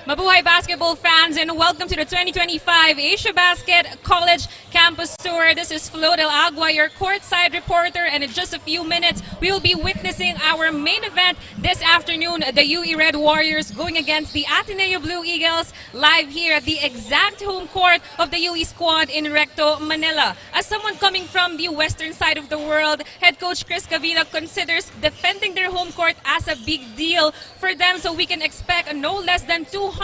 Mabuhay basketball fans, and welcome to the 2025 Asiabasket College Campus Tour. This is Flo Del Agua, your courtside reporter, and in just a few minutes, we will be witnessing our main event this afternoon, the UE Red Warriors going against the Ateneo Blue Eagles, live here at the exact home court of the UE squad in Recto, Manila. As someone coming from the western side of the world, head coach Chris Cavina considers defending their home court as a big deal for them, so we can expect no less than 200%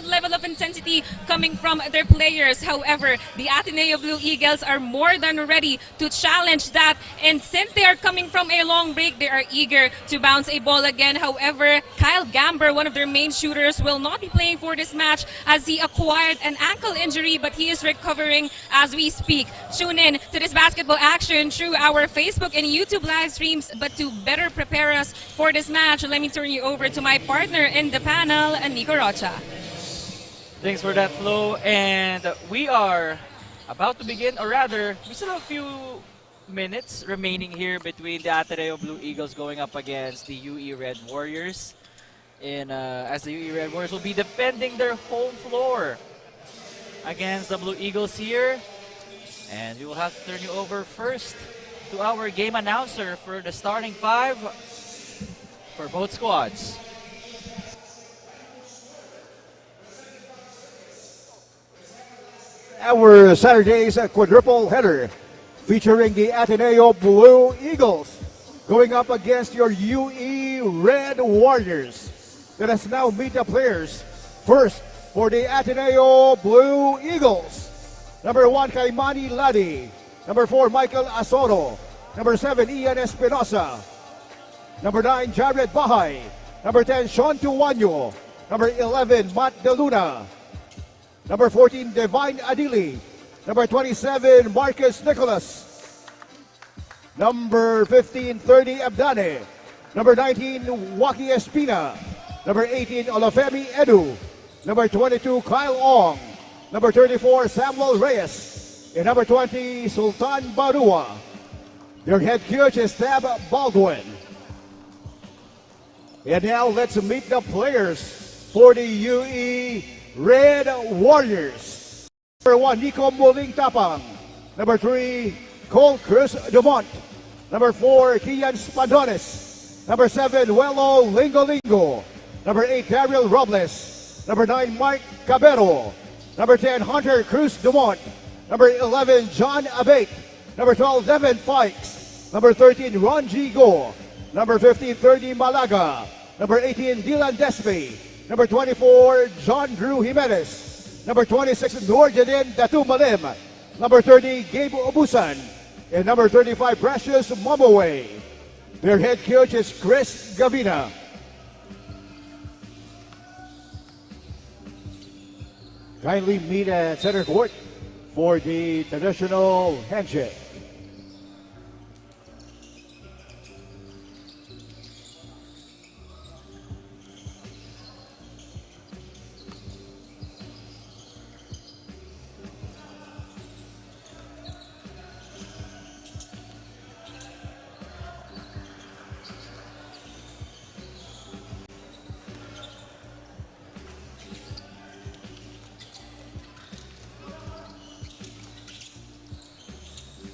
level of intensity coming from their players. However, the Ateneo Blue Eagles are more than ready to challenge that, and since they are coming from a long break, they are eager to bounce a ball again. However, Kyle Gamber, one of their main shooters, will not be playing for this match as he acquired an ankle injury, but he is recovering as we speak. Tune in to this basketball action through our Facebook and YouTube live streams, but to better prepare us for this match, let me turn you over to my partner in the panel, Nico Rocha. Thanks for that, Flo. And we are about to begin, or rather, we still have a few minutes remaining here between the Ateneo Blue Eagles going up against the UE Red Warriors. And as the UE Red Warriors will be defending their home floor against the Blue Eagles here. And we will have to turn you over first to our game announcer for the starting five for both squads. Our Saturday's quadruple header featuring the Ateneo Blue Eagles going up against your UE Red Warriors. Let us now meet the players. First, for the Ateneo Blue Eagles, number 1, Kaimani Ladi. Number 4, Michael Asoro. Number 7, Ian Espinosa. Number 9, Jared Bahay. Number 10, Sean Tuwanyo. Number 11, Matt De Luna. Number 14, Divine Adili. Number 27, Marcus Nicholas. Number 15, 30, Abdane. Number 19, Waki Espina. Number 18, Olafemi Edu. Number 22, Kyle Ong. Number 34, Samuel Reyes. And number 20, Sultan Barua. Their head coach is Tab Baldwin. And now let's meet the players for the UE Red Warriors. Number 1, Nico Muling Tapang. Number 3, Cole Cruz Dumont. Number 4, Kian Spandones. Number 7, Wello Lingo. Number 8, Daryl Robles. Number 9, Mike Cabero. Number 10, Hunter Cruz Dumont. Number 11, John Abate. Number 12, Devin Fikes. Number 13, Ron G. Go. Number 15, 30, Malaga. Number 18, Dylan Despe. Number 24, John Drew Jimenez. Number 26, Nurjadin Datu Malim. Number 30, Gabe Obusan. And number 35, Precious Momowe. Their head coach is Chris Gavina. Kindly meet at center court for the traditional handshake.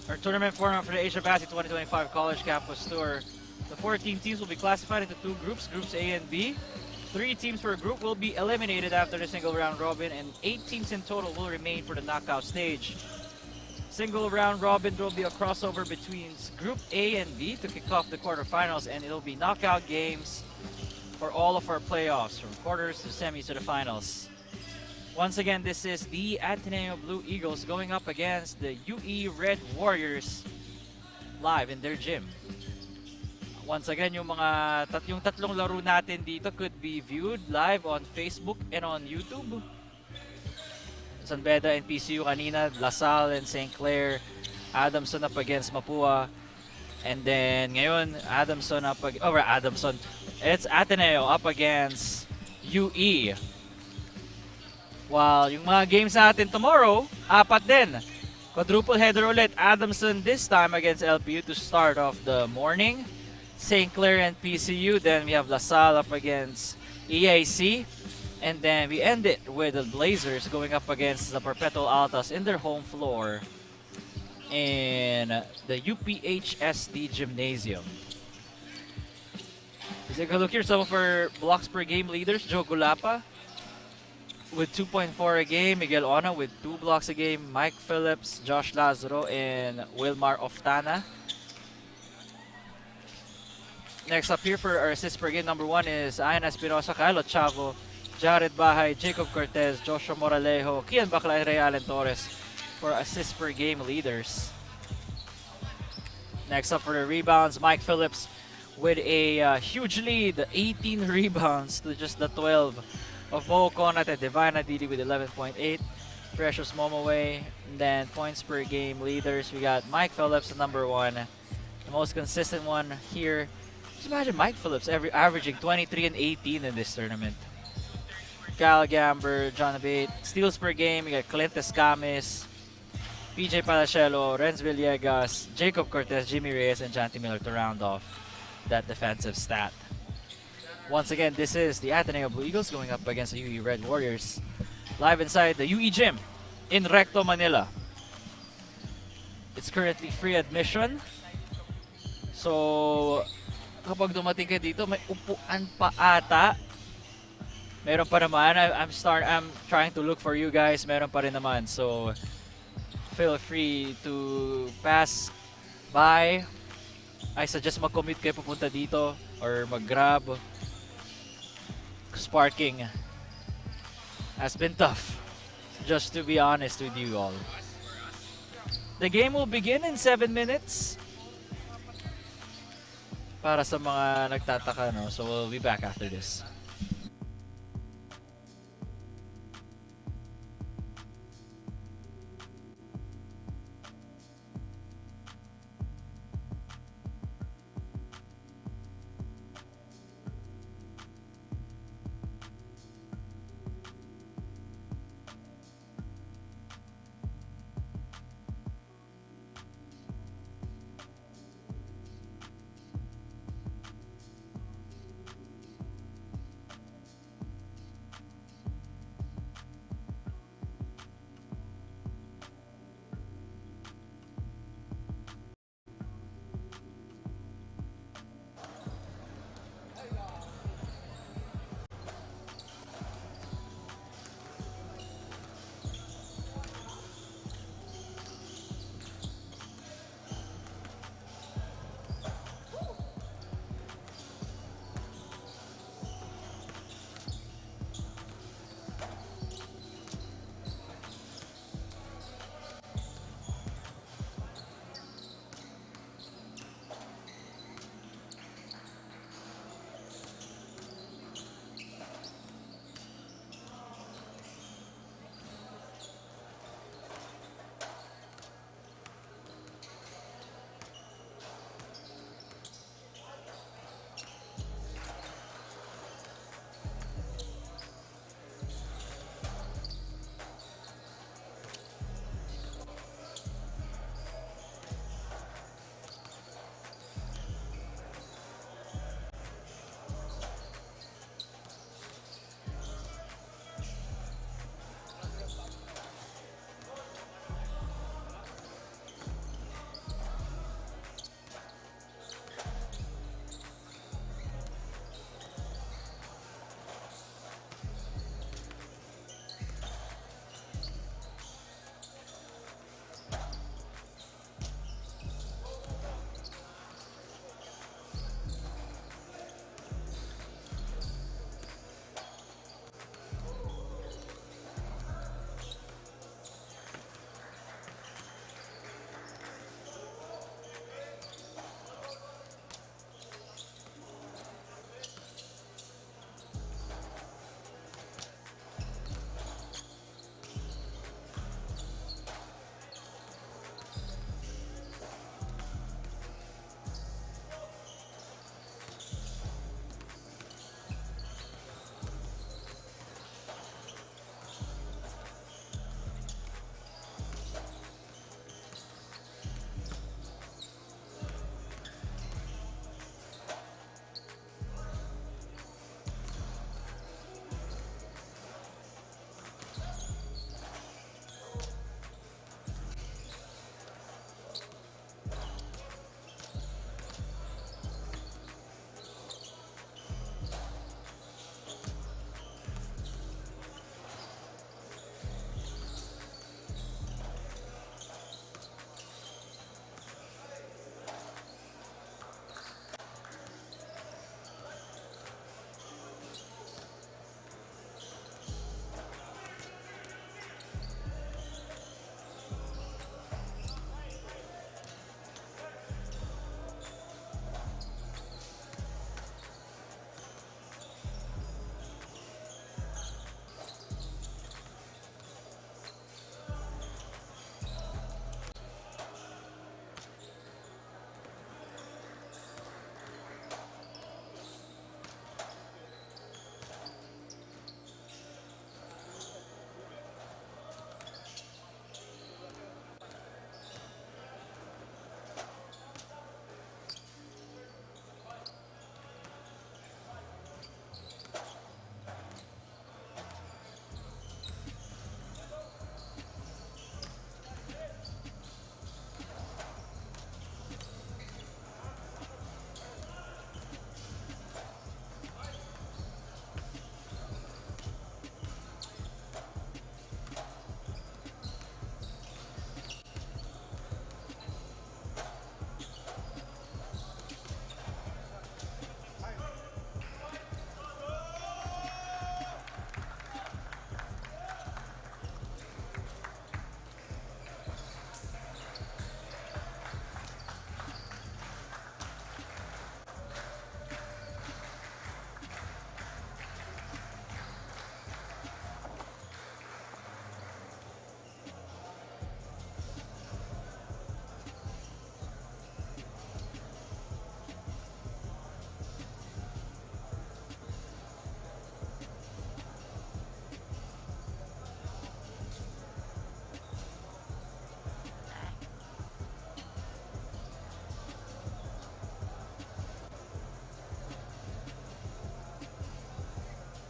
Our tournament format for the Asiabasket 2025 College Campus Tour. The 14 teams will be classified into 2 groups, Groups A and B. 3 teams per group will be eliminated after the single round robin, and 8 teams in total will remain for the knockout stage. Single round robin will be a crossover between Group A and B to kick off the quarterfinals, and it'll be knockout games for all of our playoffs, from quarters to semis to the finals. Once again, this is the Ateneo Blue Eagles going up against the UE Red Warriors live in their gym. Once again, yung tatlong laro natin dito could be viewed live on Facebook and on YouTube. San Beda and PCU kanina, LaSalle and St. Clare, Adamson up against Mapua. And then ngayon, it's Ateneo up against UE. While yung mga games natin tomorrow, 4 din. Quadruple header ulit. Adamson this time against LPU to start off the morning. St. Clare and PCU. Then we have LaSalle up against EAC. And then we end it with the Blazers going up against the Perpetual Altas in their home floor in the UPHSD Gymnasium. Let's take a look here. Some of our blocks per game leaders: Joe Gulapa with 2.4 a game, Miguel Ona with 2 blocks a game, Mike Phillips, Josh Lazaro, and Wilmar Oftana. Next up here for our assists per game, number 1 is Ayan Espinosa, Kylo Chavo, Jared Bahay, Jacob Cortez, Joshua Moralejo, Kian Bacla, and Ray Allen Torres for assists per game leaders. Next up for the rebounds, Mike Phillips with a huge lead, 18 rebounds to just the 12 of Bo Conat and Divine Adidi with 11.8. Precious Momoway. And then points per game leaders, we got Mike Phillips, the number 1. The most consistent one here. Just imagine Mike Phillips averaging 23 and 18 in this tournament. Kyle Gamber, John Abate. Steals per game, we got Clint Escamis, PJ Palachelo, Renz Villegas, Jacob Cortez, Jimmy Reyes, and Janty Miller to round off that defensive stat. Once again, this is the Ateneo Blue Eagles going up against the UE Red Warriors. Live inside the UE Gym in Recto, Manila. It's currently free admission. So, kapag dumating ka dito, may upuan pa ata. Meron pa naman. I'm trying to look for you guys. Meron pa rin naman. So, feel free to pass by. I suggest mag-commute kayo papunta dito or mag-grab. Because parking has been tough, just to be honest with you all. The game will begin in 7 minutes. Para sa mga nagtataka, no? So we'll be back after this.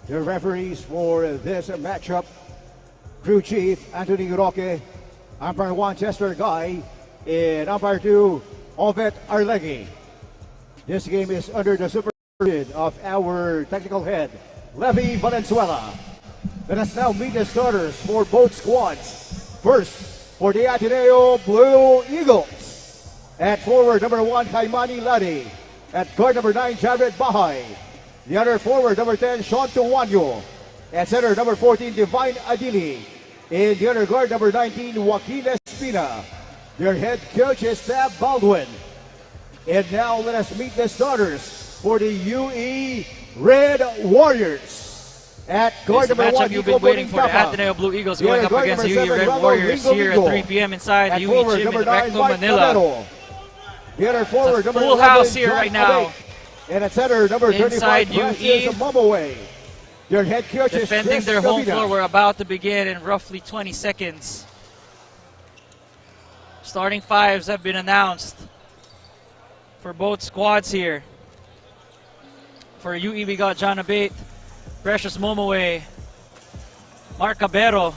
The referees for this matchup, crew chief Anthony Roque, umpire 1 Chester Guy, and umpire 2 Ovet Arlegui. This game is under the supervision of our technical head, Levy Valenzuela. Let us now meet the starters for both squads. First, for the Ateneo Blue Eagles. At forward, number 1, Kaimani Ladi. At guard, number 9, Jared Bahay. The other forward, number 10, Sean Tuwanyo. At center, number 14, Divine Adili. In the other guard, number 19, Joaquin Espina. Their head coach is Tab Baldwin. And now let us meet the starters for the UE Red Warriors. At guard This number 1, matchup you've been waiting for, the Ateneo Blue Eagles going up against the UE Red Warriors here at 3 p.m. inside the UE Gym in Recto, Manila. The other forward, It's a number full 11, house here John right now. Abate. And at center, number 35, Inside UE. Precious Momoway. Their head coach Defending is their Chris home Gavina. floor. We're about to begin in roughly 20 seconds. Starting fives have been announced for both squads here. For UE, we got John Abate, Precious Momoway, Mark Cabero.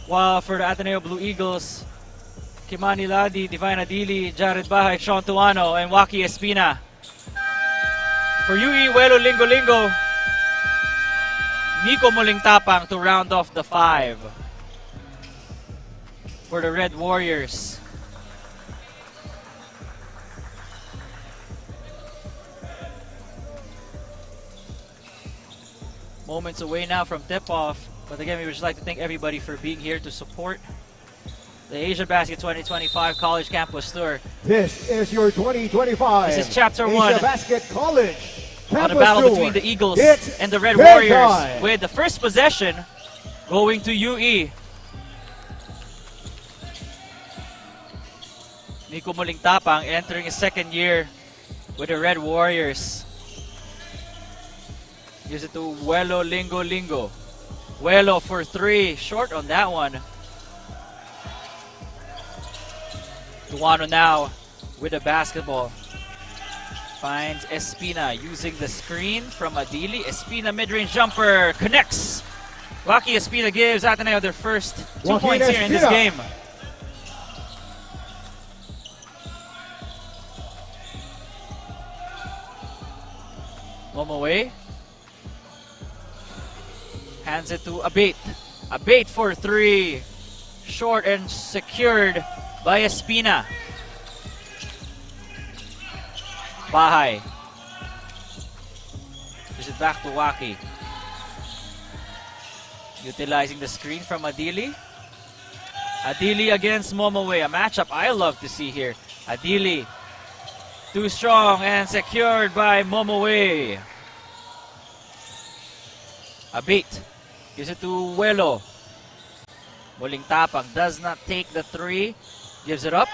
While for the Ateneo Blue Eagles, Kimani Ladi, Divine Adili, Jared Bahay, Sean Tuano, and Waki Espina. For UE, Welo Lingo Lingo, Nico Mulingtapang to round off the 5. For the Red Warriors. Moments away now from tip-off. But again, we would just like to thank everybody for being here to support the Asiabasket 2025 College Campus Tour. This is your 2025. This is Chapter 1 Asiabasket College on Campus the battle Tour. between the Eagles It's and the Red big Warriors, time. with the first possession going to UE. Nico Mulingtapang entering his second year with the Red Warriors. Gives it to Welo Lingo Lingo. Welo for 3, short on that one. Tuano now with the basketball. Finds Espina using the screen from Adili. Espina mid-range jumper connects. Waki Espina gives Ateneo their first 2 Joaquin points here in this Espina. game. Momoway hands it to Abate. Abate for 3. Short and secured by Espina. Bahay. Gives it back to Waki. Utilizing the screen from Adili. Adili against Momoway. A matchup I love to see here. Adili. Too strong and secured by Momoway. Abate. Gives it to Welo. Mulingtapang does not take the 3. Gives it up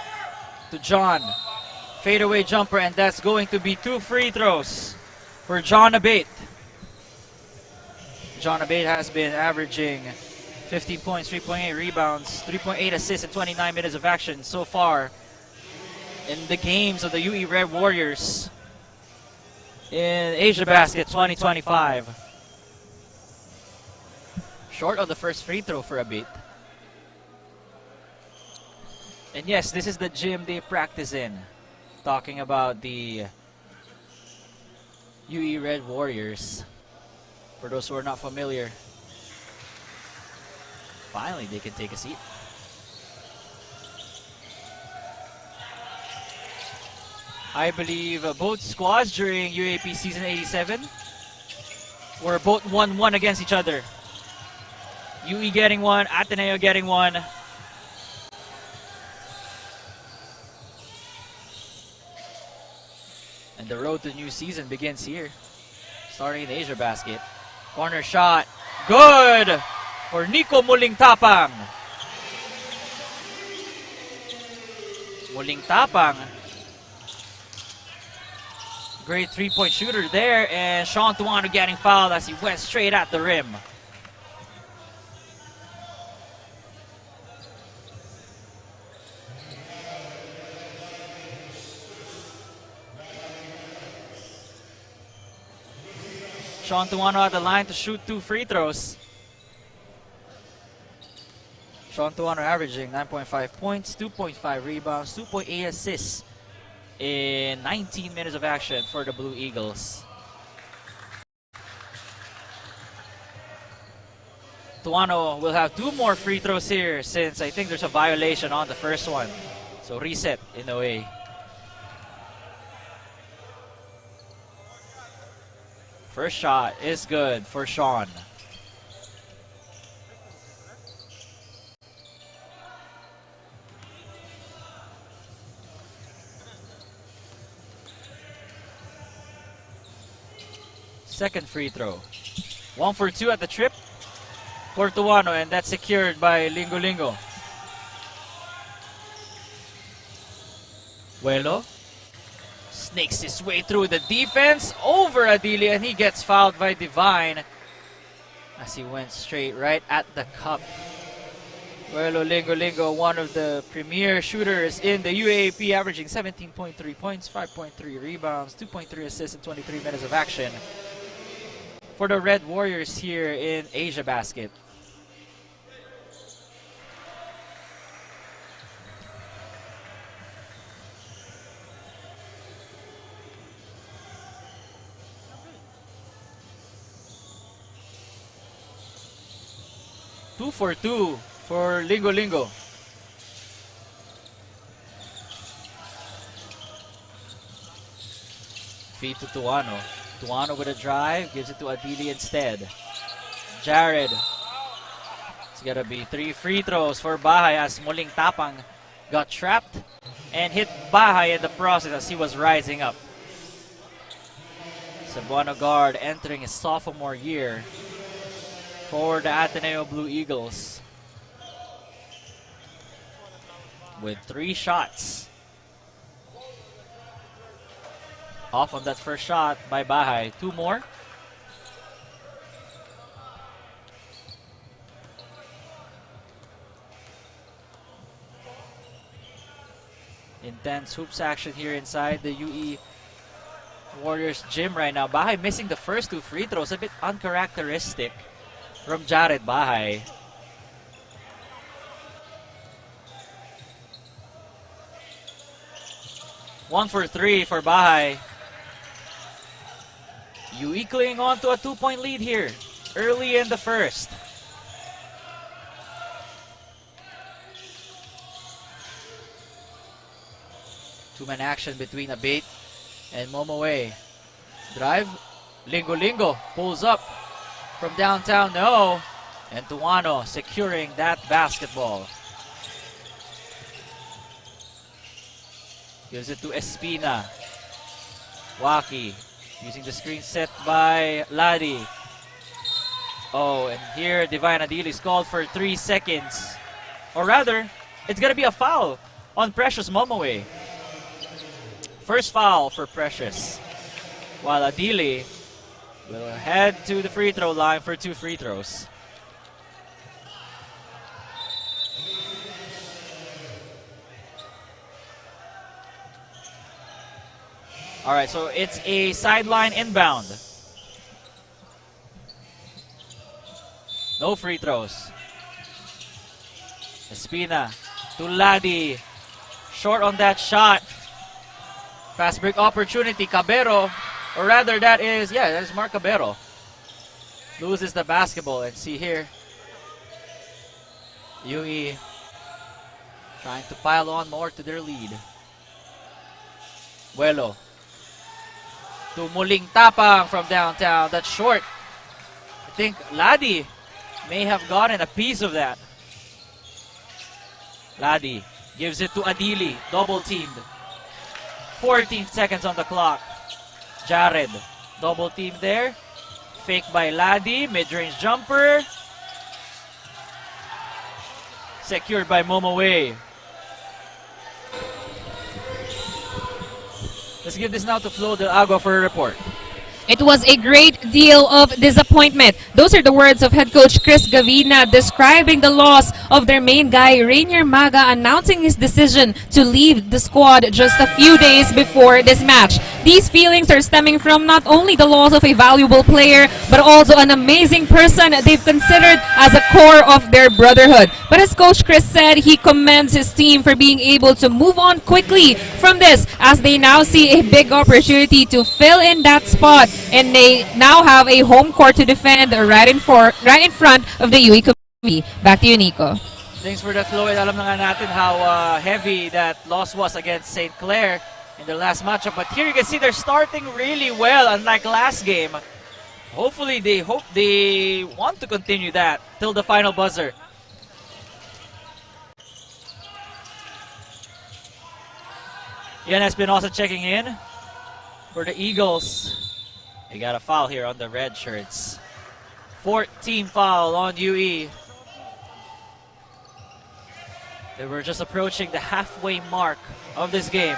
to John. Fadeaway jumper, and that's going to be 2 free throws for John Abate. John Abate has been averaging 15 points, 3.8 rebounds, 3.8 assists in 29 minutes of action so far in the games of the UE Red Warriors in Asiabasket 2025. Short on the first free throw for Abate. And yes, this is the gym they practice in. Talking about the UE Red Warriors. For those who are not familiar. Finally, they can take a seat. I believe both squads during UAP Season 87 were both 1-1 against each other. UE getting 1, Ateneo getting 1. And the road to new season begins here. Starting in the Asiabasket. Corner shot. Good! For Nico Mulingtapang. Mulingtapang. Great 3-point shooter there. And Sean Tuano getting fouled as he went straight at the rim. Sean Tuano at the line to shoot 2 free throws. Sean Tuano averaging 9.5 points, 2.5 rebounds, 2.8 assists in 19 minutes of action for the Blue Eagles. Tuano will have 2 more free throws here since I think there's a violation on the first one. So reset in a way. First shot is good for Sean. Second free throw. 1 for 2 at the trip for Tuano, and that's secured by Lingo Lingo. Vuelo snakes his way through the defense over Adili, and he gets fouled by Divine as he went straight right at the cup. Vuelo Lingo Lingo, one of the premier shooters in the UAAP, averaging 17.3 points, 5.3 rebounds, 2.3 assists in 23 minutes of action for the Red Warriors here in Asiabasket. Two for 2 for Lingo Lingo. Feed to Tuano. Tuano with a drive, gives it to Adili instead. Jared. It's gonna be 3 free throws for Bahay as Muling Tapang got trapped and hit Bahay in the process as he was rising up. Cebuano guard entering his sophomore year for the Ateneo Blue Eagles with 3 shots. Off on that first shot by Bahay. 2 more. Intense hoops action here inside the UE Warriors gym right now. Bahay missing the first 2 free throws. A bit uncharacteristic from Jared Bahay. One for 3 for Bahay. UE clinging on to a 2-point lead here early in the first. Two-man action between Abate and Momoe. Drive. Lingo Lingo pulls up from downtown. No. And Tuano securing that basketball. Gives it to Espina. Waki using the screen set by Ladi. Oh, and here Divine Adili is called for 3 seconds. Or rather, it's gonna be a foul on Precious Momoe. First foul for Precious. While Adili will head to the free throw line for 2 free throws. All right, so it's a sideline inbound. No free throws. Espina to Ladi. Short on that shot. Fast break opportunity. Cabero, or rather that is Mark Cabero. Loses the basketball, and see here. UE trying to pile on more to their lead. Vuelo to Muling Tapang from downtown. That's short. I think Ladi may have gotten a piece of that. Ladi gives it to Adili. Double teamed. 14 seconds on the clock. Jared. Double team there. Fake by Ladi. Mid-range jumper. Secured by Momoe. Let's give this now to Flo Del Agua for a report. It was a great deal of disappointment. Those are the words of head coach Chris Gavina describing the loss of their main guy, Rainier Maga, announcing his decision to leave the squad just a few days before this match. These feelings are stemming from not only the loss of a valuable player, but also an amazing person they've considered as a core of their brotherhood. But as Coach Chris said, he commends his team for being able to move on quickly from this, as they now see a big opportunity to fill in that spot, and they now have a home court to defend right in front of the UE community. Back to you, Nico. Thanks for that, Floyd. Alam na nga natin how heavy that loss was against St. Clare in their last matchup. But here you can see they're starting really well, unlike last game. Hopefully, they want to continue that till the final buzzer. Yan Espinosa checking in for the Eagles. They got a foul here on the red shirts. 14 foul on UE. They were just approaching the halfway mark of this game.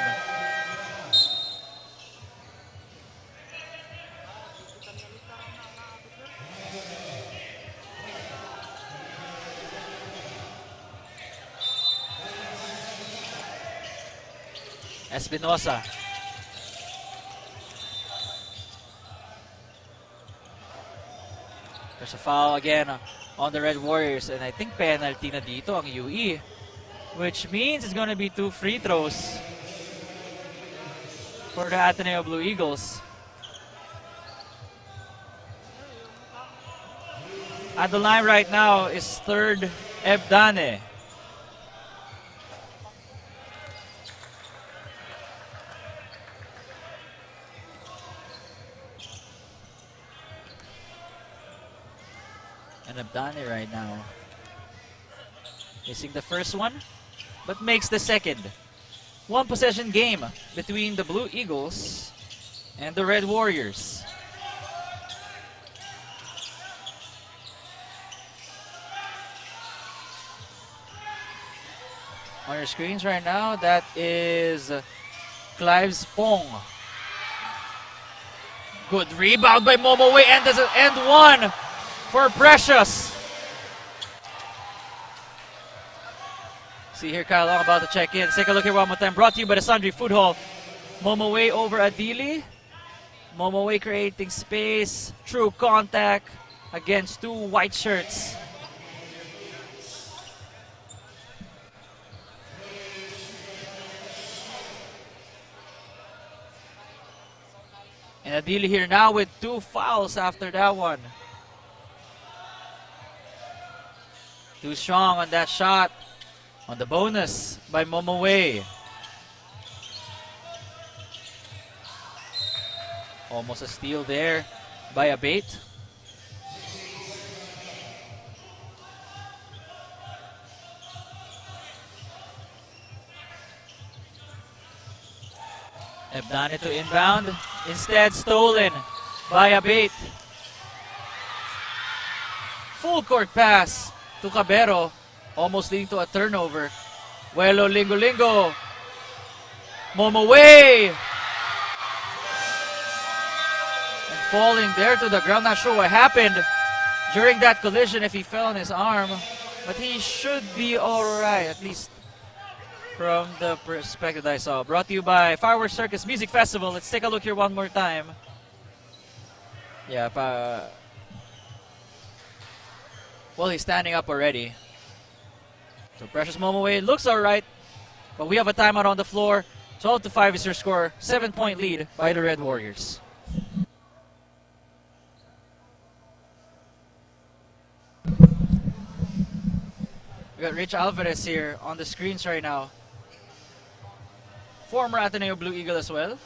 Espinosa. There's a foul again on the Red Warriors, and I think penalty na dito ang UE, which means it's going to be 2 free throws for the Ateneo Blue Eagles. At the line right now is third Ebdane. And Ebdane right now missing the first one, but makes the second. One possession game between the Blue Eagles and the Red Warriors. On your screens right now, that is Clive's Fong. Good rebound by Momowe, and there's an end one for Precious. See here, Kyle Long about to check in. Let's take a look here one more time. Brought to you by the Sundry Food Hall. Momowe over Adili. Momowe creating space. True contact against 2 white shirts. And Adili here now with 2 fouls after that one. Too strong on that shot. On the bonus by Momowe. Almost a steal there by Abate. Ebdane to inbound. Instead stolen by Abate. Full court pass to Cabero. Almost leading to a turnover. Welo Lingo. Momowe! And falling there to the ground. Not sure what happened during that collision, if he fell on his arm. But he should be alright, at least from the perspective I saw. Brought to you by Fireworks Circus Music Festival. Let's take a look here one more time. Yeah, well, he's standing up already. So Precious Momowe looks alright, but we have a timeout on the floor. 12-5 is your score. 7-point lead by the Red Warriors. We got Rich Alvarez here on the screens right now. Former Ateneo Blue Eagle as well.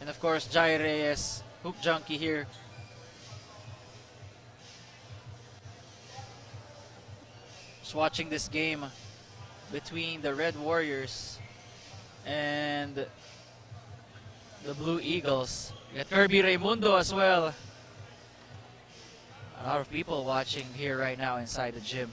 And of course, Jai Reyes, Hoop Junkie here. Just watching this game between the Red Warriors and the Blue Eagles. We got Kirby Raimundo as well. A lot of people watching here right now inside the gym.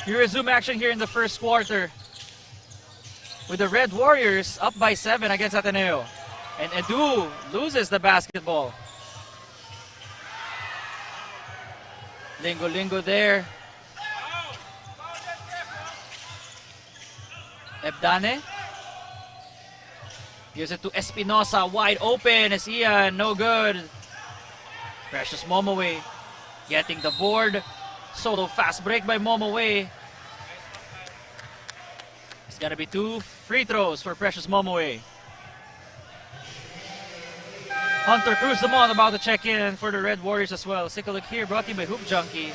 We resume action here in the first quarter with the Red Warriors up by 7 against Ateneo. And Edu loses the basketball. Lingo there. Ebdane gives it to Espinosa, wide open. Is Ian, no good. Precious Momoway getting the board. Solo fast break by Momoway. It's gonna be 2 free throws for Precious Momoway. Hunter Cruz Damon about to check in for the Red Warriors as well. Let's take a look here, brought to you by Hoop Junkie.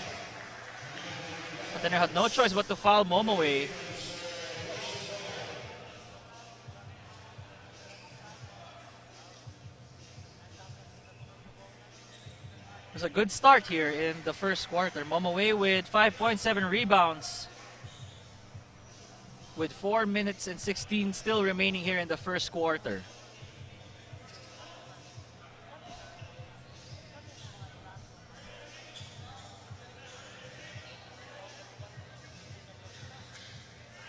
But then I had no choice but to foul Momoway. It was a good start here in the first quarter. Momoway with 5.7 rebounds. With 4 minutes and 16 still remaining here in the first quarter.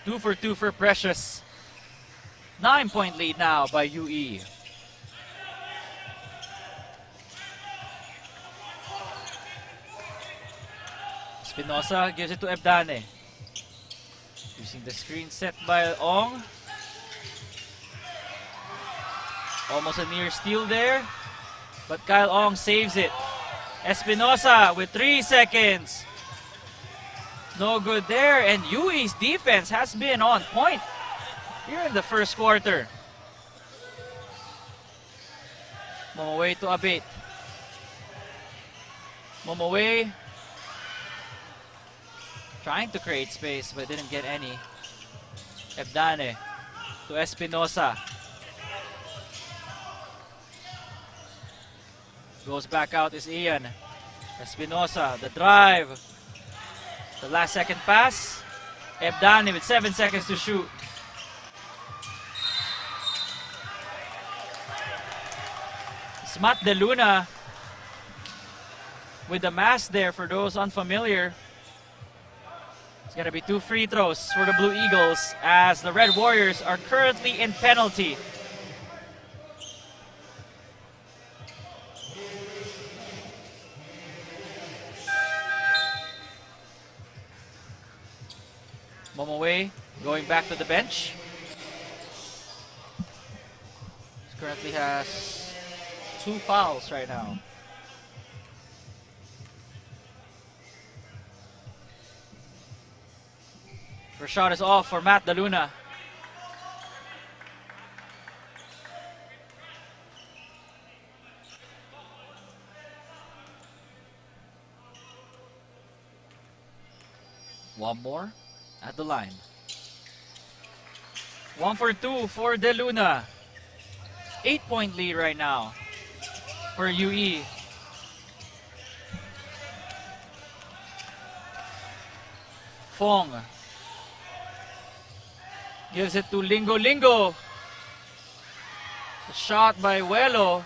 Two for two for Precious. 9-point lead now by UE. Espinosa gives it to Ebdane. Using the screen set by Ong. Almost a near steal there. But Kyle Ong saves it. Espinosa with 3 seconds. No good there. And UE's defense has been on point here in the first quarter. Momoway to Abate. Momoway trying to create space but didn't get any. Ebdane to Espinosa. Goes back out is Ian. Espinosa, the drive. The last second pass. Ebdane with 7 seconds to shoot. It's Matt De Luna with the mask there for those unfamiliar. It's going to be 2 free throws for the Blue Eagles as the Red Warriors are currently in penalty. Momoway going back to the bench. He currently has 2 fouls right now. First shot is off for Matt De Luna. One more at the line. 1 for 2 for De Luna. 8-point lead right now for UE. Fong gives it to Lingo. The shot by Welo.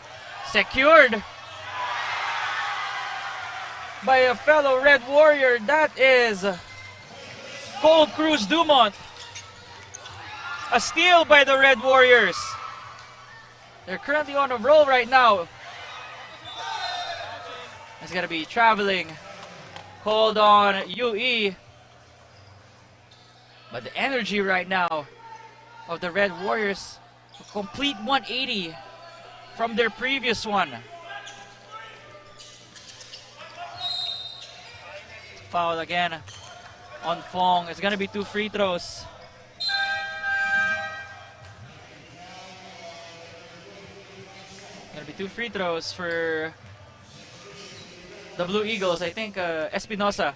Secured by a fellow Red Warrior. That is Cole Cruz Dumont. A steal by the Red Warriors. They're currently on a roll right now. It's going to be traveling. Called on UE. But the energy right now of the Red Warriors, a complete 180 from their previous one. Foul again on Fong. It's going to be 2 free throws. Going to be 2 free throws for the Blue Eagles. I think Espinosa.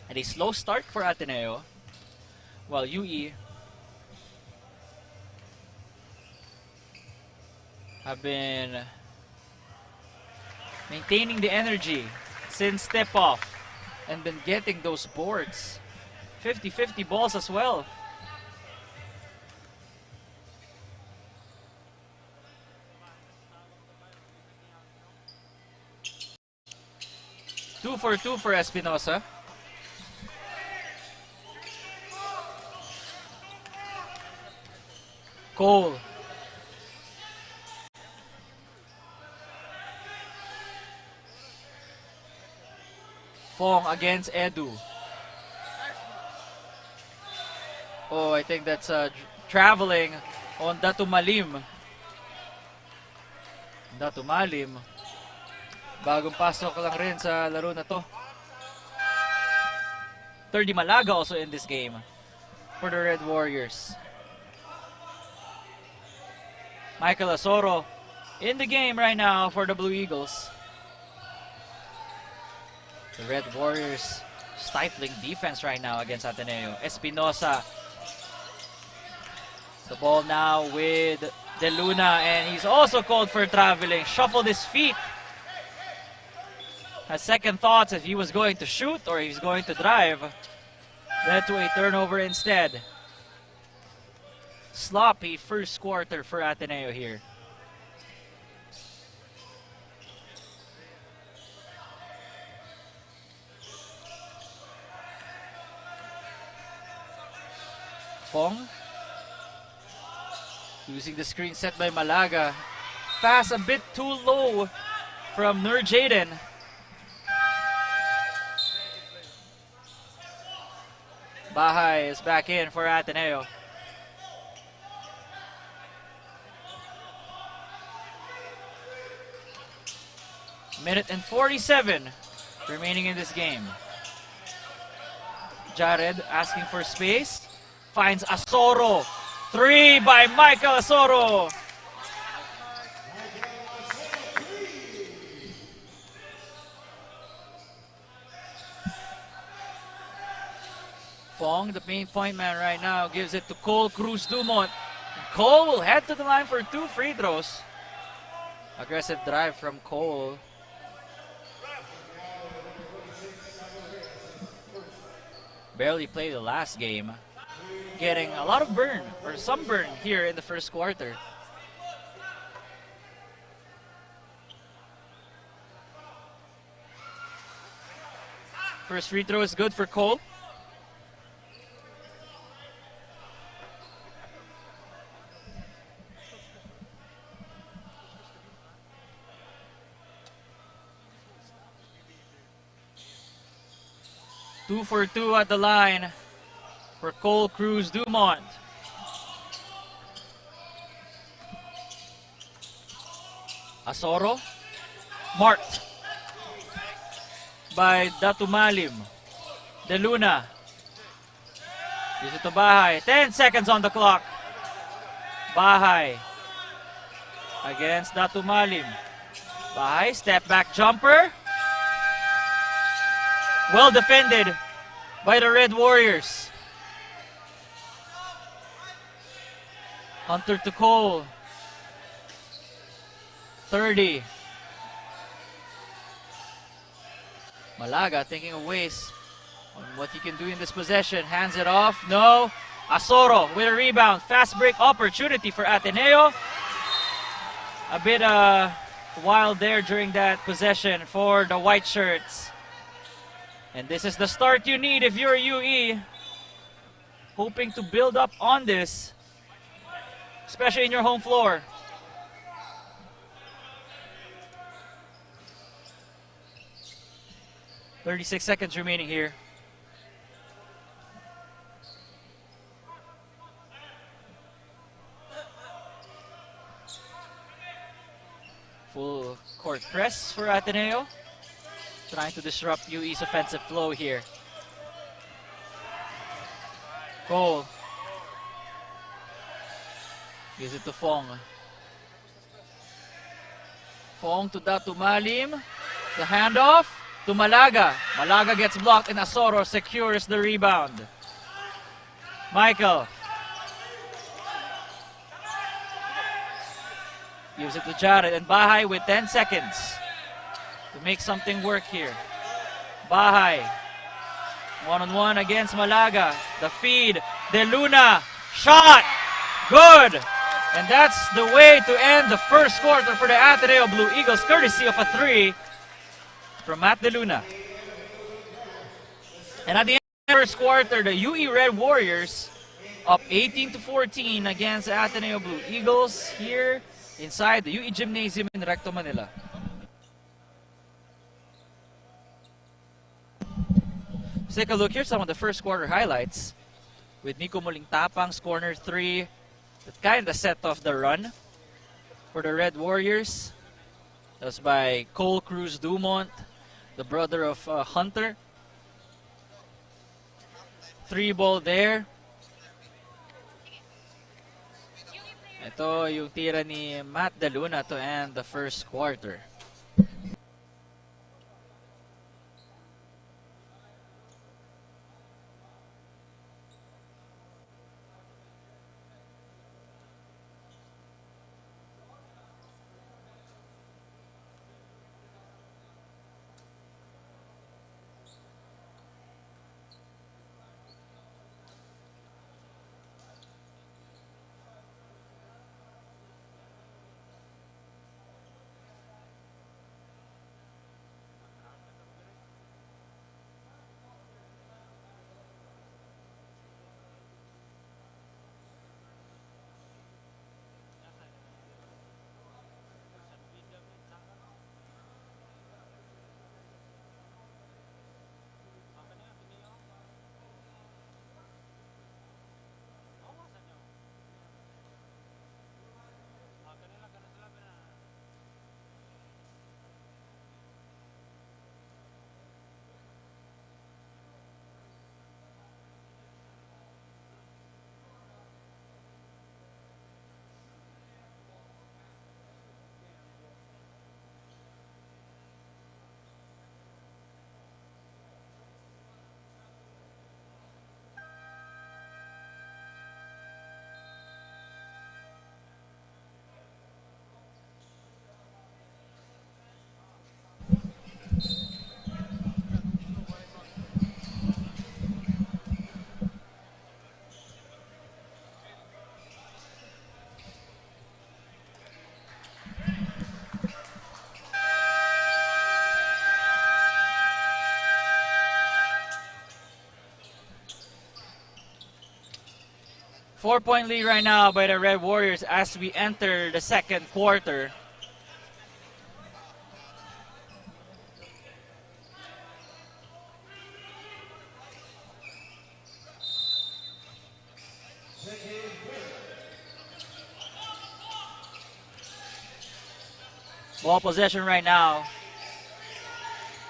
And a slow start for Ateneo, while UE have been maintaining the energy since tip-off and been getting those boards. 50-50 balls as well. 2 for 2 for Espinosa. Cole. Fong against Edu. Oh, I think that's traveling on Datumalim. Datumalim. Bagong pasok lang rin sa laro na to. 30 Malaga also in this game for the Red Warriors. Michael Asoro in the game right now for the Blue Eagles. The Red Warriors stifling defense right now against Ateneo. Espinosa. The ball now with De Luna, and he's also called for traveling. Shuffled his feet. Has second thoughts if he was going to shoot or he's going to drive. Led to a turnover instead. Sloppy first quarter for Ateneo here. Fong. Using the screen set by Malaga. Pass a bit too low from Nur Jaden. Bahay is back in for Ateneo. Minute and 47 remaining in this game. Jared asking for space. Finds Asoro. 3 by Michael Asoro. Fong, the main point man right now, gives it to Cole Cruz Dumont. Cole will head to the line for 2 free throws. Aggressive drive from Cole. Barely played the last game. Getting a lot of burn, or some burn here in the first quarter. First free throw is good for Cole. Two for 2 at the line for Cole Cruz Dumont. Asoro. Marked by Datumalim. De Luna. Gives it to Bahay. 10 seconds on the clock. Bahay against Datumalim. Bahay, step back jumper. Well defended by the Red Warriors. Hunter to Cole. 30. Malaga thinking of ways on what he can do in this possession. Hands it off. No. Asoro with a rebound. Fast break opportunity for Ateneo. A bit wild there during that possession for the white shirts. And this is the start you need if you're UE. Hoping to build up on this, especially in your home floor. "36 seconds remaining here. Full court press for Ateneo. Trying to disrupt UE's offensive flow here. Cole. Gives it to Fong. Fong to Datumalim. The handoff to Malaga. Malaga gets blocked and Asoro secures the rebound. Michael. Gives it to Jared and Bahay with 10 seconds to make something work here. Bahay. One-on-one against Malaga. The feed. De Luna. Shot. Good. And that's the way to end the first quarter for the Ateneo Blue Eagles, courtesy of a 3 from Matt De Luna. And at the end of the first quarter, the UE Red Warriors up 18-14 against the Ateneo Blue Eagles here inside the UE Gymnasium in Recto, Manila. Let's take a look here, some of the first quarter highlights. With Nico Muling Tapang's corner 3 that kind of set off the run for the Red Warriors. That was by Cole Cruz Dumont, the brother of Hunter. 3-ball there. Ito yung tira ni Matt De Luna to end the first quarter. Four-point lead right now by the Red Warriors as we enter the second quarter. Ball possession right now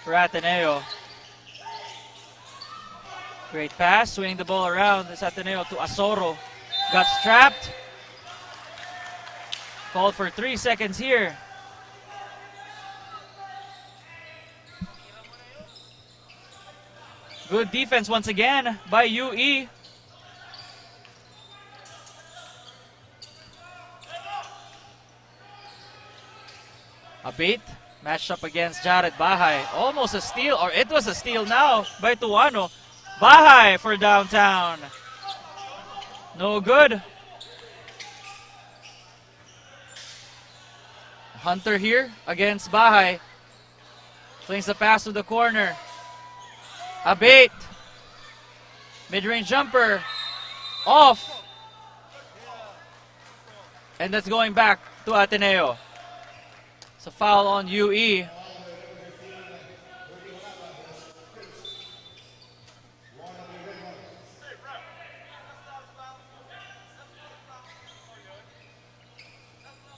for Ateneo. Great pass, swinging the ball around. It's Ateneo to Asoro. Got strapped. Called for 3 seconds here. Good defense once again by UE. A bait matched up against Jared Bahay. Almost a steal, or it was a steal now by Tuano. Bahay for downtown. No good. Hunter here against Bahay. Flings the pass to the corner. A bait. Mid-range jumper. Off. And that's going back to Ateneo. It's a foul on UE.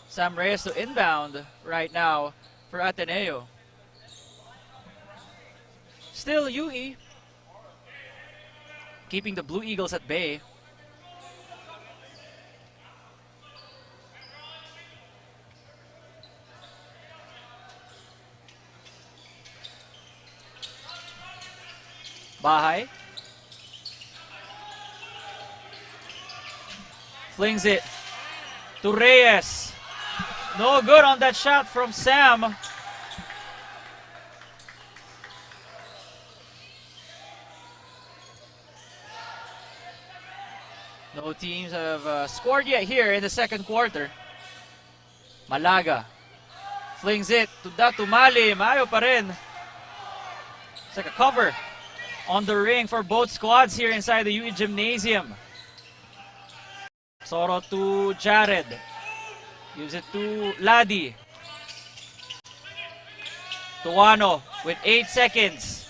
Sam Reyes to inbound right now for Ateneo. Still UE keeping the Blue Eagles at bay. Bahay flings it to Reyes. No good on that shot from Sam. No teams have scored yet here in the second quarter. Malaga flings it to Datu Malim. Ayaw pa rin. It's like a cover. on the ring for both squads here inside the UE Gymnasium. Soro to Jared. Gives it to Ladi. Tuano with 8 seconds.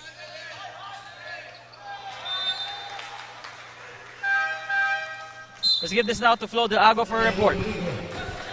Let's give this now to Flo Del Agua for a report.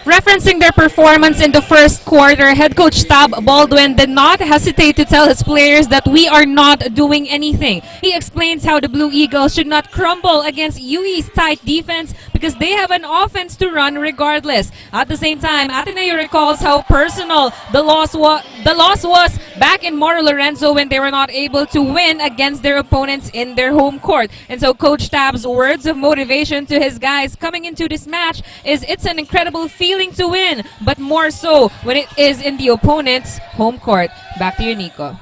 Referencing their performance in the first quarter, head coach Tab Baldwin did not hesitate to tell his players that we are not doing anything. He explains how the Blue Eagles should not crumble against UE's tight defense because they have an offense to run regardless. At the same time, Ateneo recalls how personal the loss was back in Moro Lorenzo when they were not able to win against their opponents in their home court. And so Coach Tab's words of motivation to his guys coming into this match is it's an incredible feeling to win, but more so when it is in the opponent's home court. Back to you, Nico.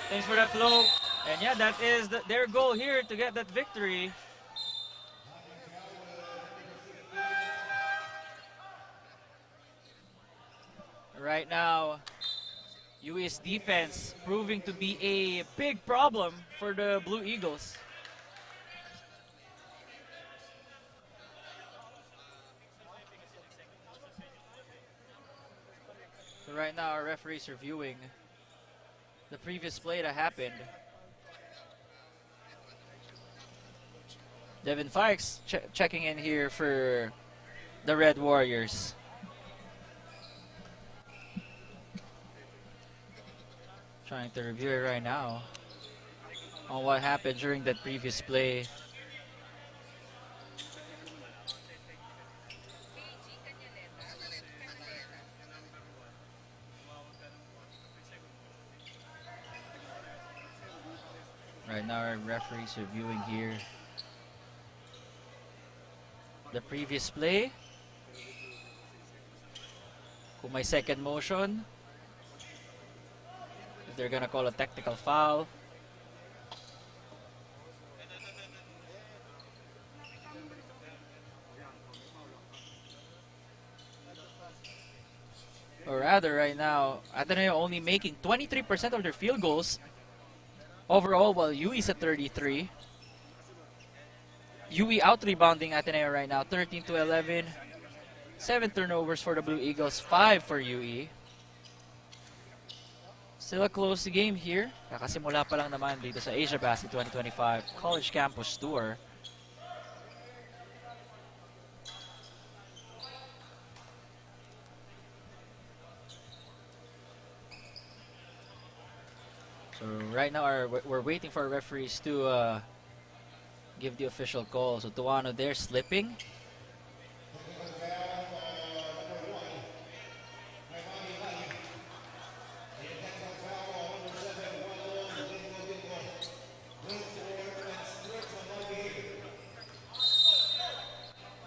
Thanks for that, Flo. And yeah, that is their goal here to get that victory. Right now, UE's defense proving to be a big problem for the Blue Eagles. So right now, our referees are reviewing the previous play that happened. Devin Fikes checking in here for the Red Warriors. Trying to review it right now on what happened during that previous play. Right now our referees are viewing here the previous play. Kung may second motion, if they're gonna call a technical foul. Or rather, right now, Ateneo only making 23% of their field goals overall, while UE's at 33. UE out-rebounding Ateneo right now, 13-11. 7 turnovers for the Blue Eagles, 5 for UE. Still a close game here. Kakasimula pa lang naman dito sa Asiabasket 2025 College Campus Tour. So right now we're waiting for our referees to give the official call. So Tuano there slipping.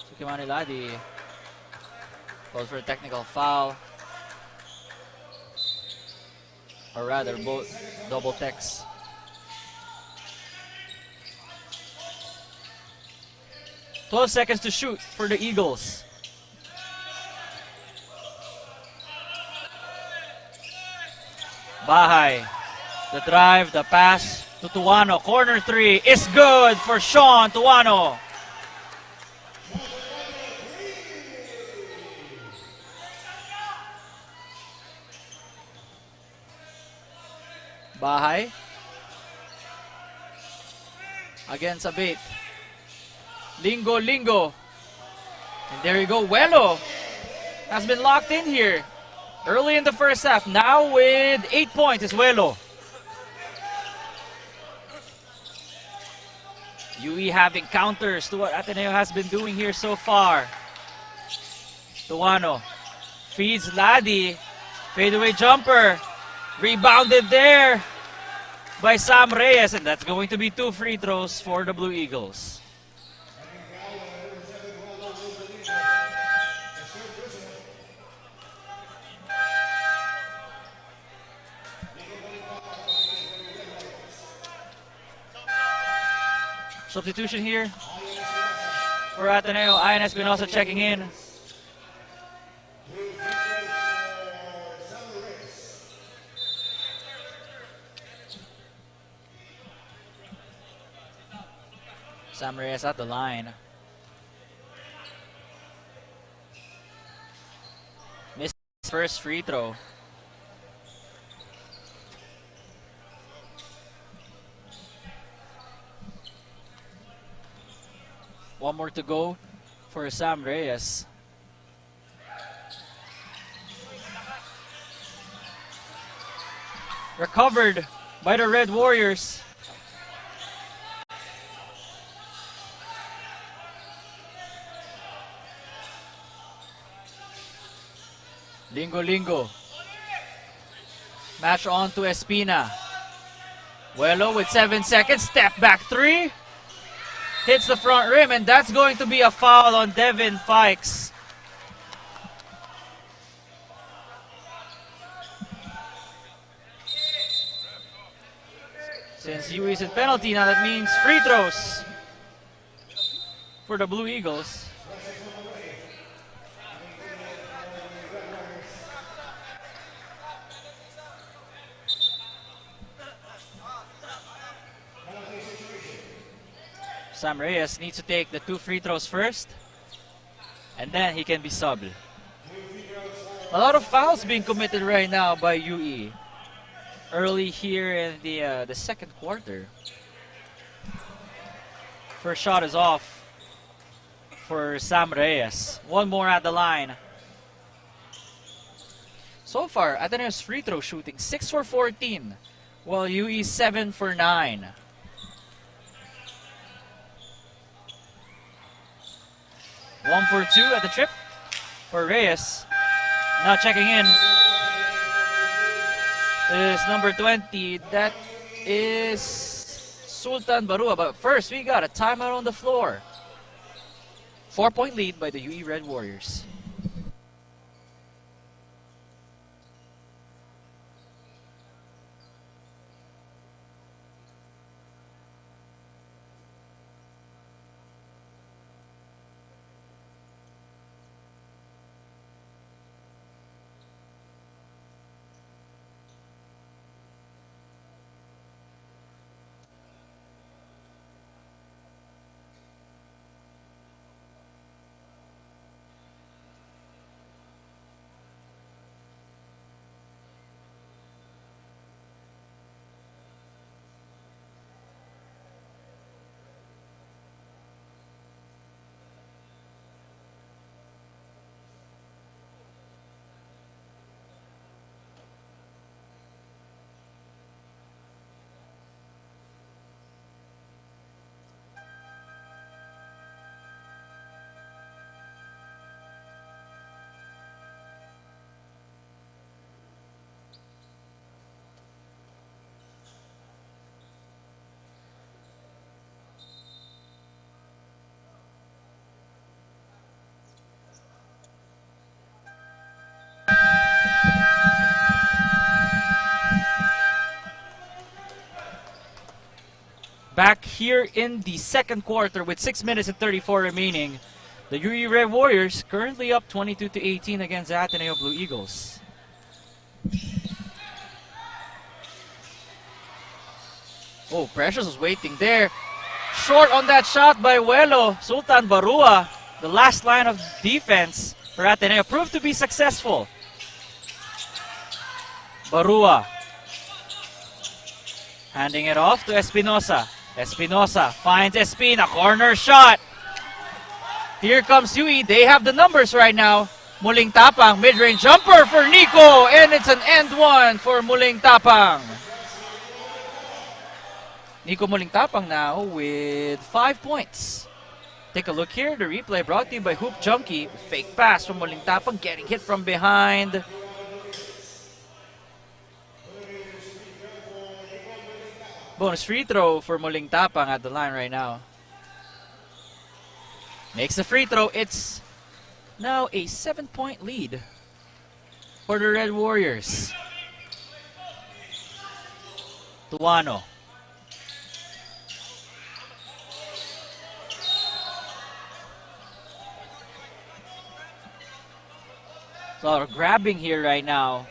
So Kimani Ladi calls for a technical foul. Or rather, both double techs. "12 seconds to shoot for the Eagles. Bahay. The drive, the pass to Tuano. Corner 3 is good for Sean Tuano. Bahay against Abate. Lingo. And there you go. Welo has been locked in here early in the first half. Now with 8 points is Welo. UE having counters to what Ateneo has been doing here so far. Tuano feeds Ladi. Fadeaway jumper. Rebounded there by Sam Reyes, and that's going to be 2 free throws for the Blue Eagles. Substitution here for Ateneo. Ian has been also checking in. Sam Reyes at the line. Missed his first free throw. One more to go for Sam Reyes. Recovered by the Red Warriors. Lingo. Match on to Espina. Vuelo with 7 seconds. Step back three. Hits the front rim, and that's going to be a foul on Devin Fikes. Since UE is in penalty, now that means free throws for the Blue Eagles. Sam Reyes needs to take the 2 free throws first, and then he can be subbed. A lot of fouls being committed right now by UE early here in the second quarter. First shot is off for Sam Reyes. One more at the line. So far, Ateneo's free throw shooting 6 for 14, while UE 7 for 9. One for 2 at the trip for Reyes. Now checking in is number 20. That is Sultan Barua. But first, we got a timeout on the floor. 4-point lead by the UE Red Warriors. Back here in the second quarter with 6 minutes and 34 remaining. The UE Red Warriors currently up 22-18 against Ateneo Blue Eagles. Oh, Precious was waiting there. Short on that shot by Vuelo. Sultan Barua, the last line of defense for Ateneo, proved to be successful. Barua handing it off to Espinosa. Espinosa finds Espina, corner shot. Here comes UE, they have the numbers right now. Muling Tapang, mid-range jumper for Nico, and it's an end one for Muling Tapang. Nico Muling Tapang now with 5 points. Take a look here, the replay brought to you by Hoop Junkie. Fake pass from Muling Tapang, getting hit from behind. Bonus free throw for Muling Tapang at the line right now. Makes the free throw. It's now a 7-point lead for the Red Warriors. Tuano. A lot of grabbing here right now.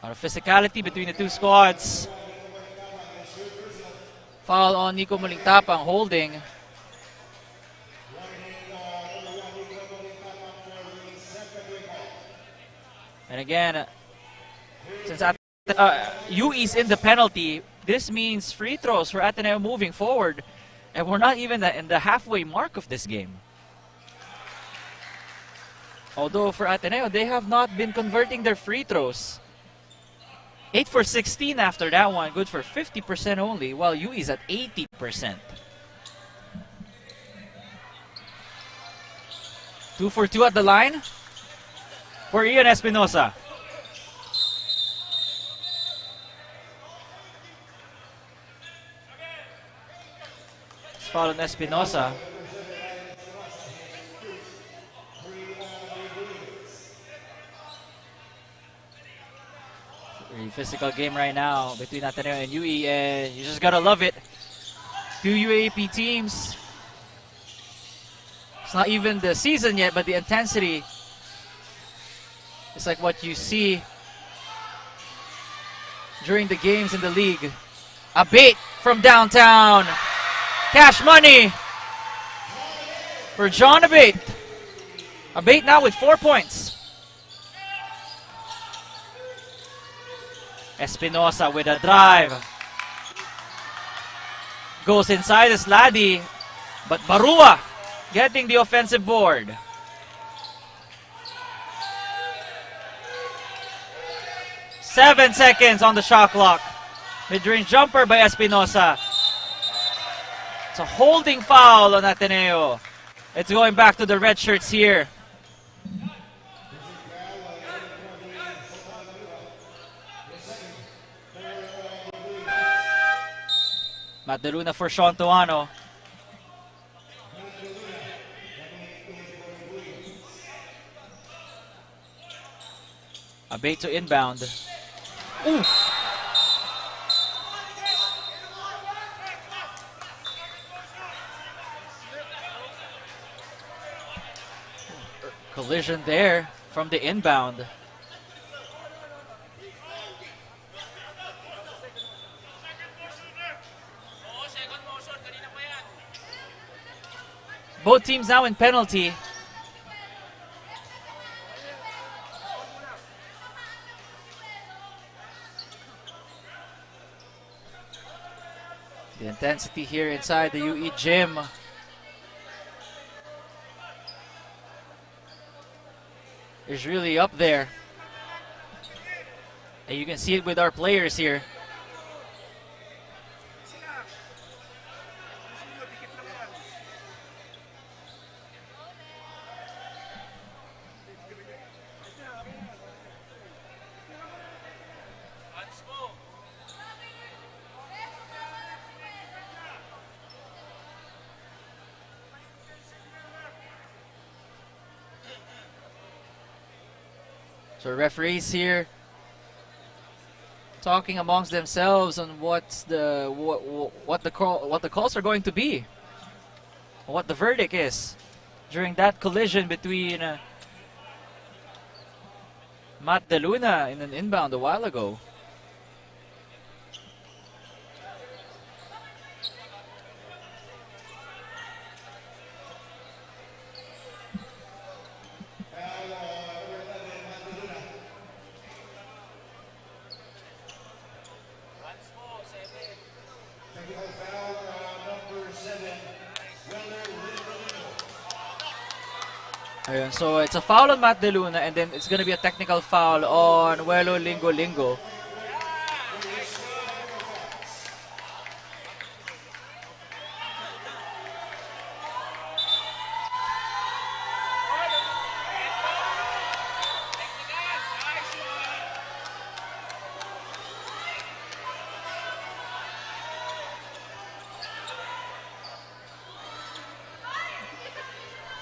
A lot of physicality between the two squads. Foul on Nico Mulingtapang, holding. And again, since UE's in the penalty, this means free throws for Ateneo moving forward. And we're not even in the halfway mark of this game. Although for Ateneo, they have not been converting their free throws. 8 for 16 after that one, good for 50% only, while UE is at 80%. 2 for 2 at the line for Ian Espinosa. Foul on Espinosa. Very physical game right now between Ateneo and UE, and you just gotta love it. Two UAP teams. It's not even the season yet, but the intensity is like what you see during the games in the league. A bait from downtown. Cash money for John Abate. Abate now with 4 points. Espinosa with a drive. Goes inside the Sladi, but Barua getting the offensive board. Seven seconds on the shot clock. Mid-range jumper by Espinosa. It's a holding foul on Ateneo. It's going back to the red shirts here. Matt De Luna for Sean Tuano. Abate to inbound. Ooh. Collision there from the inbound. Both teams now in penalty. The intensity here inside the UE gym. Is really up there. And you can see it with our players here. So referees here talking amongst themselves on what the calls are going to be, what the verdict is during that collision between Matt De Luna in an inbound a while ago. Ayun, so it's a foul on Matt De Luna, and then it's going to be a technical foul on Welo Lingo.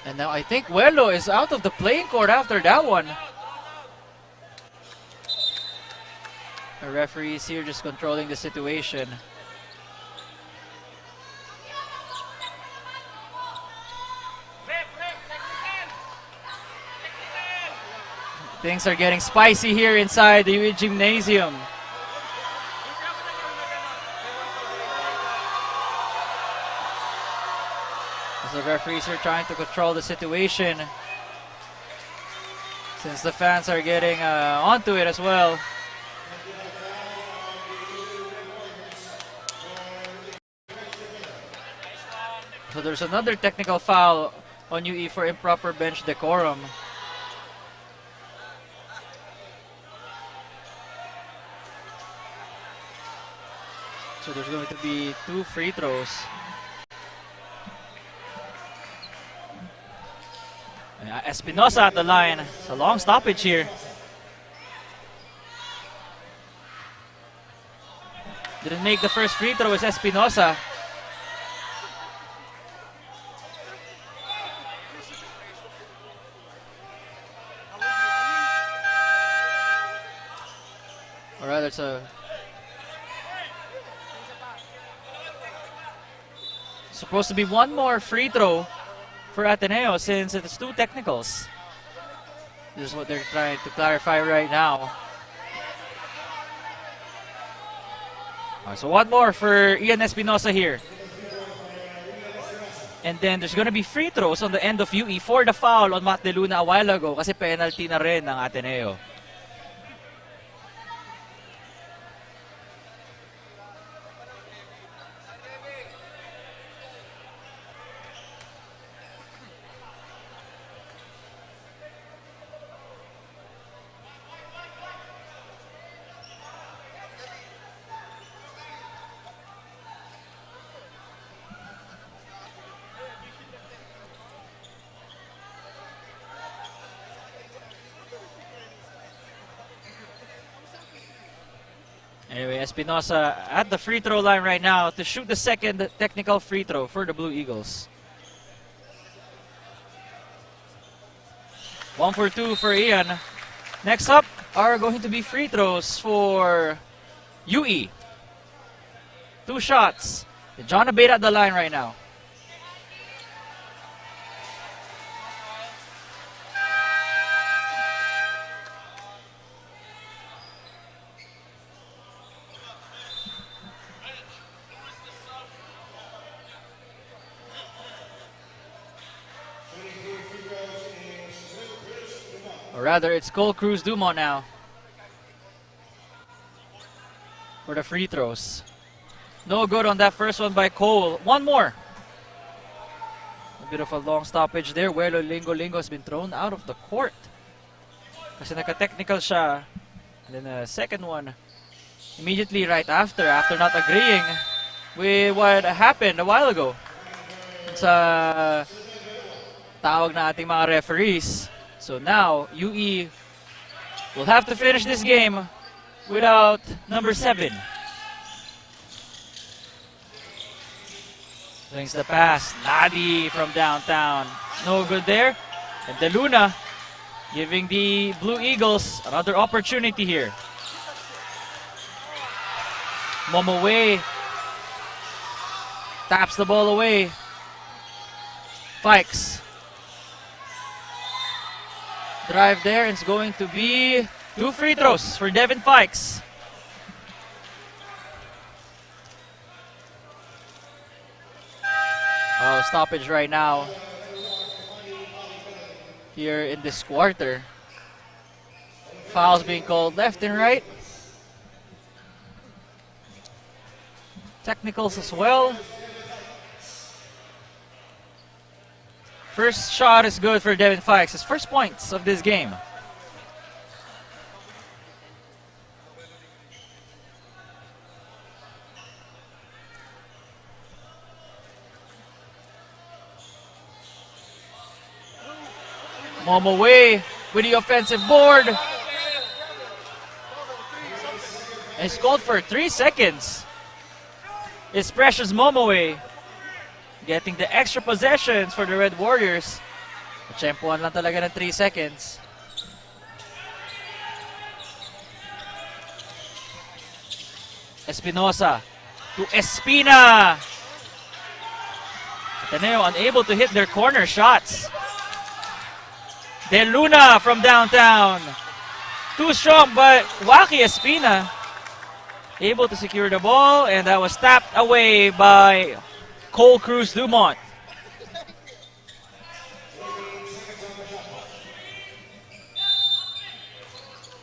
And now I think Welo is out of the playing court after that one. The referee is here just controlling the situation. Things are getting spicy here inside the UE Gymnasium. the referees are trying to control the situation, since the fans are getting onto it as well. So there's another technical foul on UE for improper bench decorum. So there's going to be 2 free throws. Espinosa at the line. It's a long stoppage here. Didn't make the first free throw is Espinosa. Or rather, it's supposed to be one more free throw for Ateneo since it's 2 technicals. This is what they're trying to clarify right now. So one more for Ian Espinosa here. And then there's gonna be free throws on the end of UE for the foul on Matt De Luna a while ago kasi penalty na rin ng Ateneo. Anyway, Espinosa at the free throw line right now to shoot the second technical free throw for the Blue Eagles. 1 for 2 for Ian. Next up are going to be free throws for UE. 2 shots. John Beda at the line right now. Rather, it's Cole Cruz Dumont now for the free throws. No good on that first one by Cole. One more. A bit of a long stoppage there. Welo Lingo has been thrown out of the court. Kasi naka-technical siya. And then the second one, immediately right after not agreeing with what happened a while ago sa tawag na ating mga referees. So now, UE will have to finish this game without number 7. Brings the pass. Nadi from downtown. No good there. And De Luna giving the Blue Eagles another opportunity here. Momowe taps the ball away. Fikes. Drive there, it's going to be 2 free throws for Devin Fikes. Oh, stoppage right now here in this quarter. Fouls being called left and right. Technicals as well. First shot is good for Devin Fikes. His first points of this game. Momowe with the offensive board. And he's called for 3 seconds. It's Precious Momowe getting the extra possessions for the Red Warriors. Tsempuan lang talaga ng 3 seconds. Espinosa to Espina. Ateneo unable to hit their corner shots. De Luna from downtown. Too strong, but Waki Espina able to secure the ball, and that was tapped away by Cole Cruz Dumont.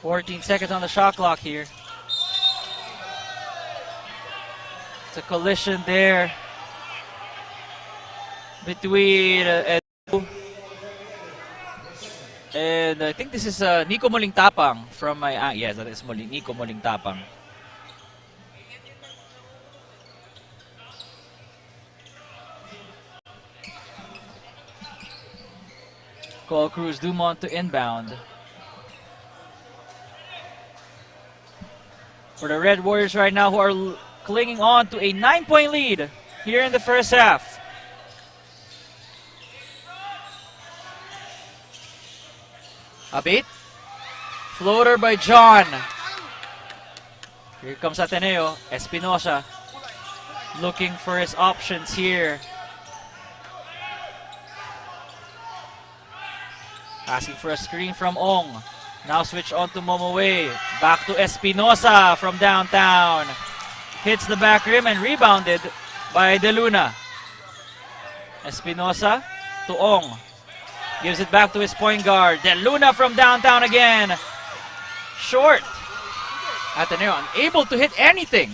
14 seconds on the shot clock here. It's a collision there between Edu and I think this is Nico Molingtapang from my yes, that is Nico Molingtapang. Call Cruz Dumont to inbound. For the Red Warriors right now, who are clinging on to a 9-point lead here in the first half. Abit. Floater by John. Here comes Ateneo. Espinosa looking for his options here. Asking for a screen from Ong. Now switch on to Momoe. Back to Espinosa from downtown. Hits the back rim and rebounded by De Luna. Espinosa to Ong. Gives it back to his point guard. De Luna from downtown again. Short. Ateneo unable to hit anything.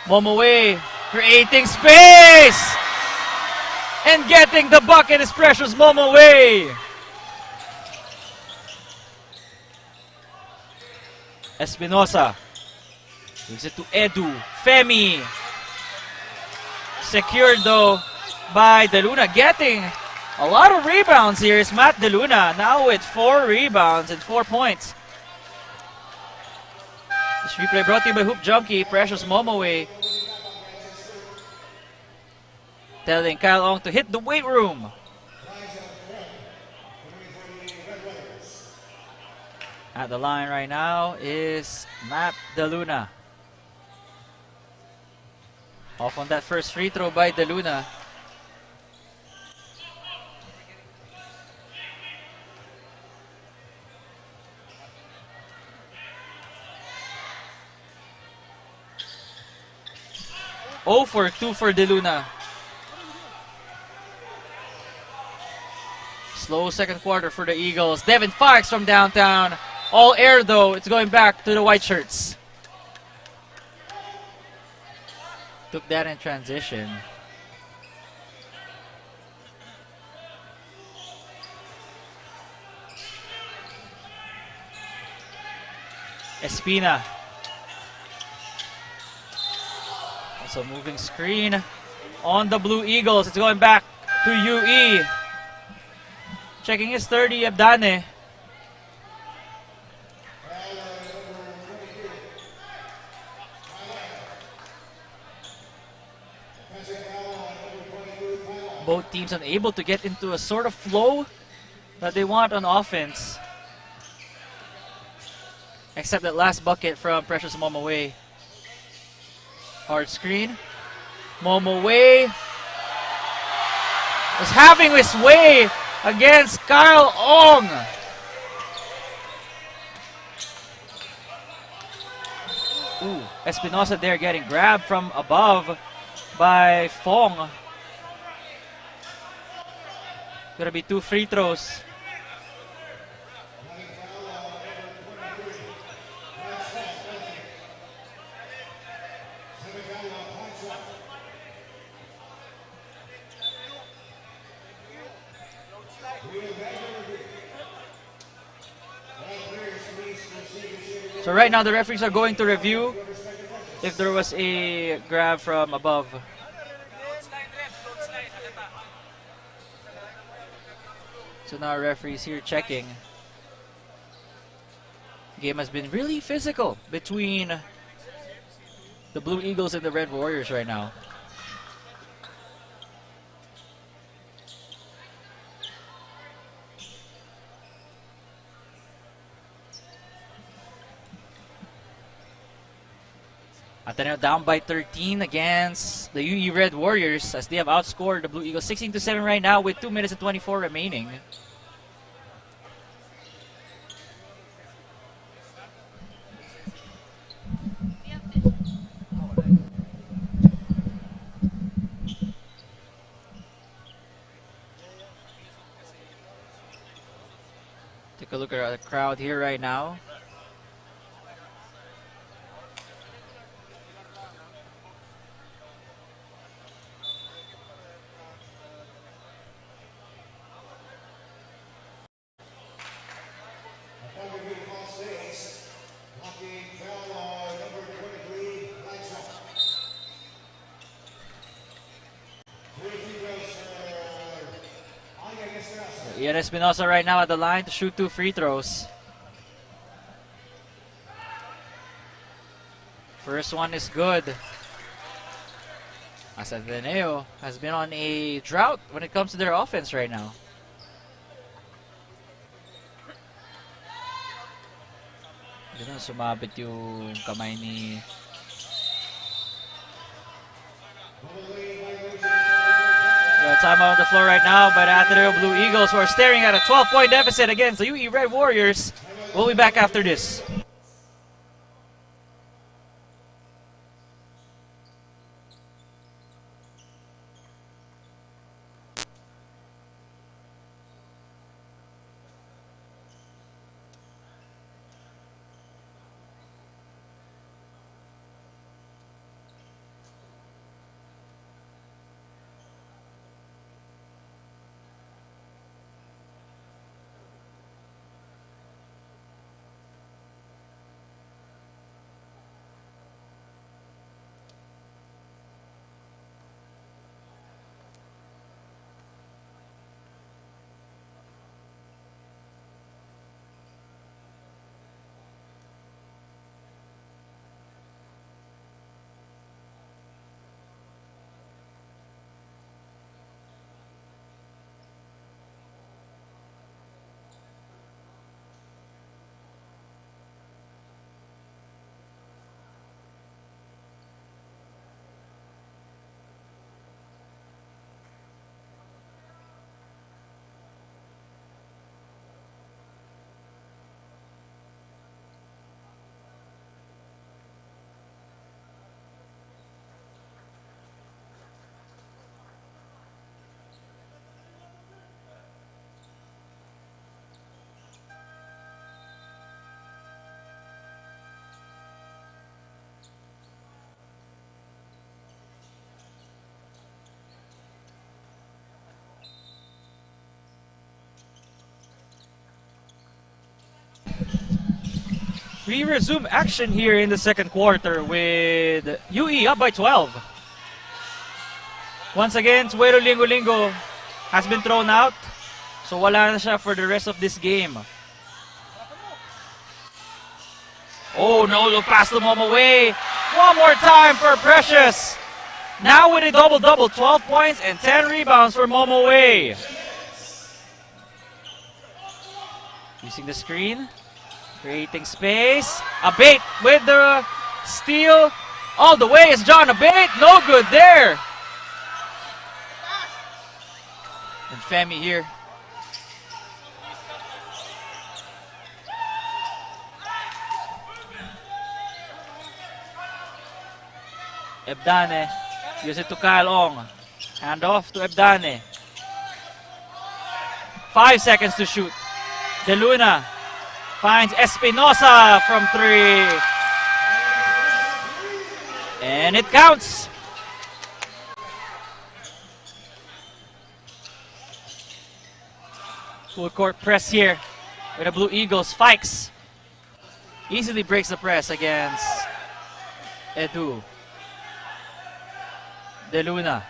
Momoe creating space. And getting the bucket is Precious Momoe. Espinosa gives it to Edu. Femi. Secured though by De Luna. Getting a lot of rebounds here is Matt De Luna. Now with 4 rebounds and 4 points. This replay brought to you by Hoop Junkie. Precious Momoe telling Kyle Ong to hit the weight room. At the line right now is Matt De Luna. Off on that first free throw by De Luna. Oh for 2 for De Luna. Slow second quarter for the Eagles. Devin Farks from downtown. All air though. It's going back to the white shirts. Took that in transition. Espina. Also moving screen on the Blue Eagles. It's going back to UE. Checking his 30, Abdane. Both teams unable to get into a sort of flow that they want on offense. Except that last bucket from Precious Momoe. Hard screen. Momoe was having his way against Kyle Ong. Ooh, Espinosa there getting grabbed from above by Fong. Gonna be 2 free throws. So right now the referees are going to review if there was a grab from above. So now referees here checking. Game has been really physical between the Blue Eagles and the Red Warriors right now. Ateneo down by 13 against the UE Red Warriors as they have outscored the Blue Eagles 16-7 right now with 2 minutes and 24 remaining. Take a look at the crowd here right now. Ian Espinosa right now at the line to shoot 2 free throws. First one is good. As Ateneo has been on a drought when it comes to their offense right now. Ganun, sumabit yung kamay ni... Timeout on the floor right now by the Ateneo Blue Eagles, who are staring at a 12-point deficit against the UE Red Warriors. We'll be back after this. We resume action here in the second quarter with UE up by 12. Once again, Suero Lingo has been thrown out. So wala na siya for the rest of this game. Oh no, look past the mom away. One more time for Precious. Now with a double-double, 12 points and 10 rebounds for Momo Way. Using the screen. Creating space. Abate with the steal. All the way is John Abate. No good there. And Femi here. Ebdane. Gives it to Kyle Ong. Hand off to Ebdane. 5 seconds to shoot. De Luna finds Espinosa from 3. And it counts. Full court press here with the Blue Eagles. Fikes easily breaks the press against Edu. De Luna.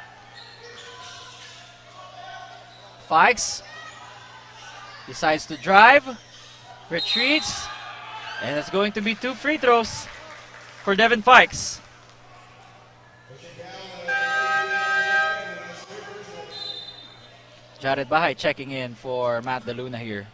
Fikes decides to drive. Retreats, and it's going to be 2 free throws for Devin Fikes. Jared Bahay checking in for Matt De Luna here.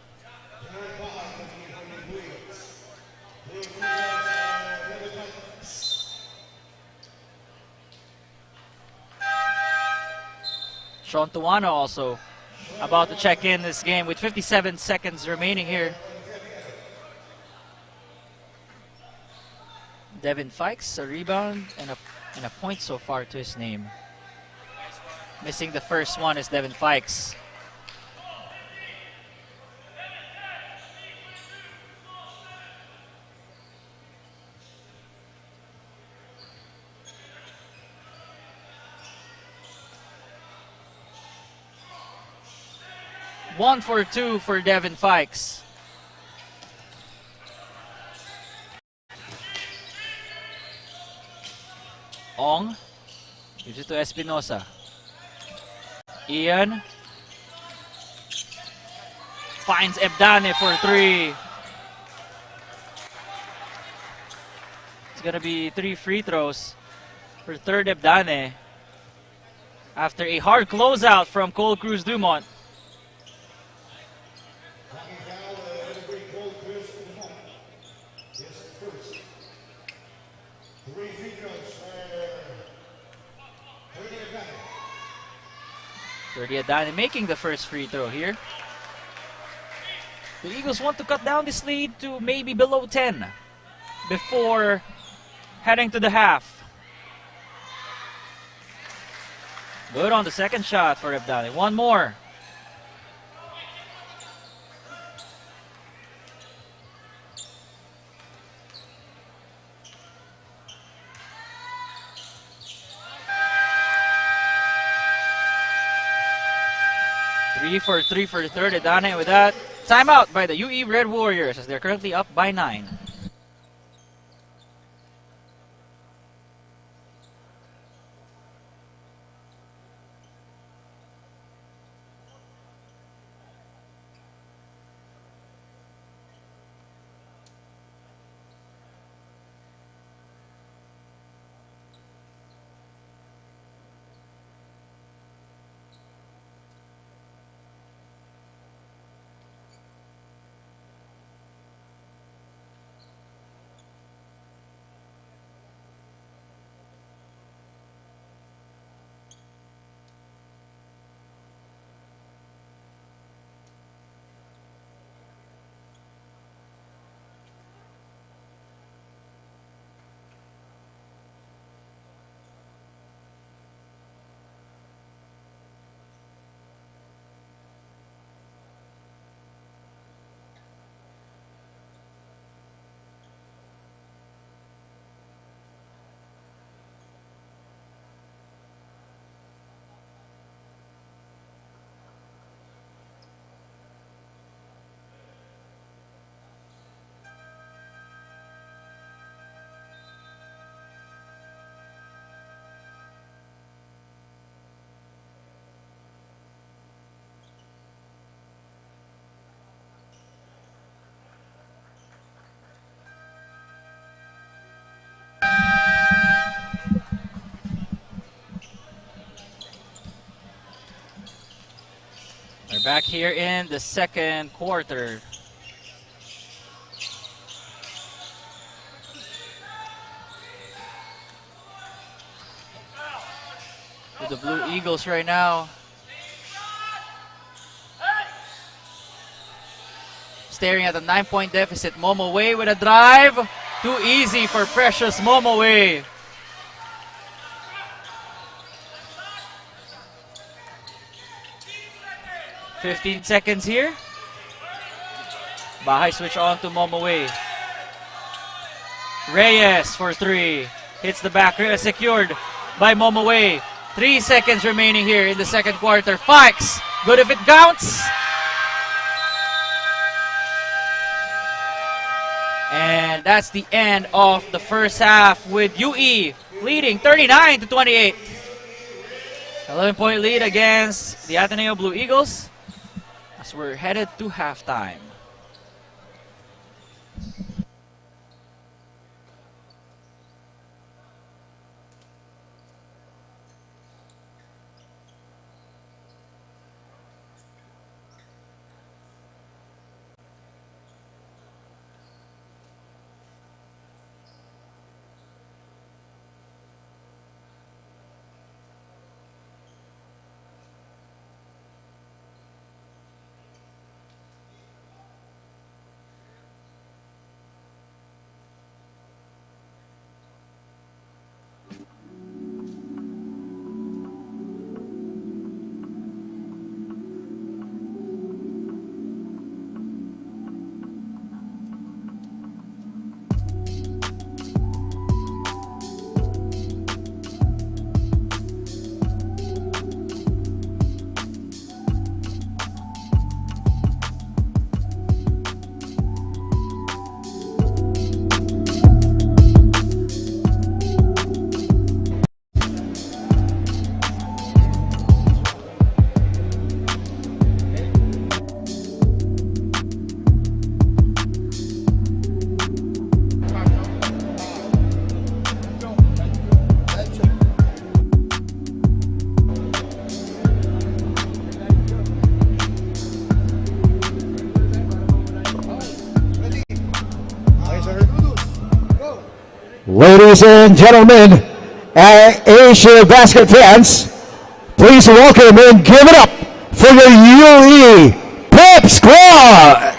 Sean Tuano also about to check in this game with 57 seconds remaining here. Devin Fikes, a rebound and a point so far to his name. Missing the first one is Devin Fikes. 1 for 2 for Devin Fikes. Ong gives it to Espinosa. Ian finds Ebdane for 3. It's gonna be 3 free throws for third Ebdane after a hard closeout from Cole Cruz Dumont. Adane making the first free throw here. The Eagles want to cut down this lead to maybe below 10 before heading to the half. Good on the second shot for Ebdane. One more. Three for the third. Edane with that. Timeout by the UE Red Warriors as they're currently up by 9. We're back here in the second quarter. With the Blue Eagles right now. Staring at a 9-point deficit. Momo Way with a drive. Too easy for precious Momo Way. "15 seconds here. Bahay switch on to Momoway. Reyes for 3. Hits the back. Secured by Momoway. 3 seconds remaining here in the second quarter. Fikes. Good if it counts. And that's the end of the first half with UE leading 39-28. 11-point lead against the Ateneo Blue Eagles. As we're headed to halftime. Ladies and gentlemen, Asia Basket fans, please welcome and give it up for the UE Pep Squad!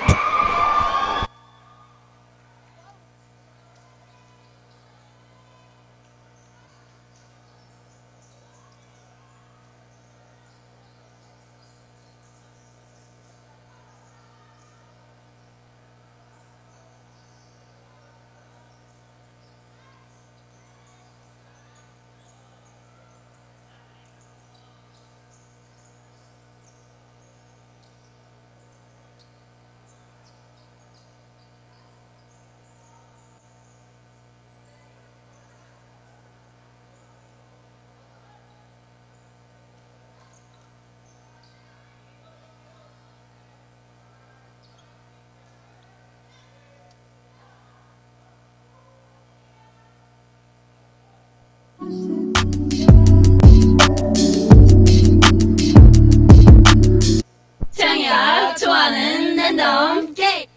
창야 좋아하는 랜덤 게임.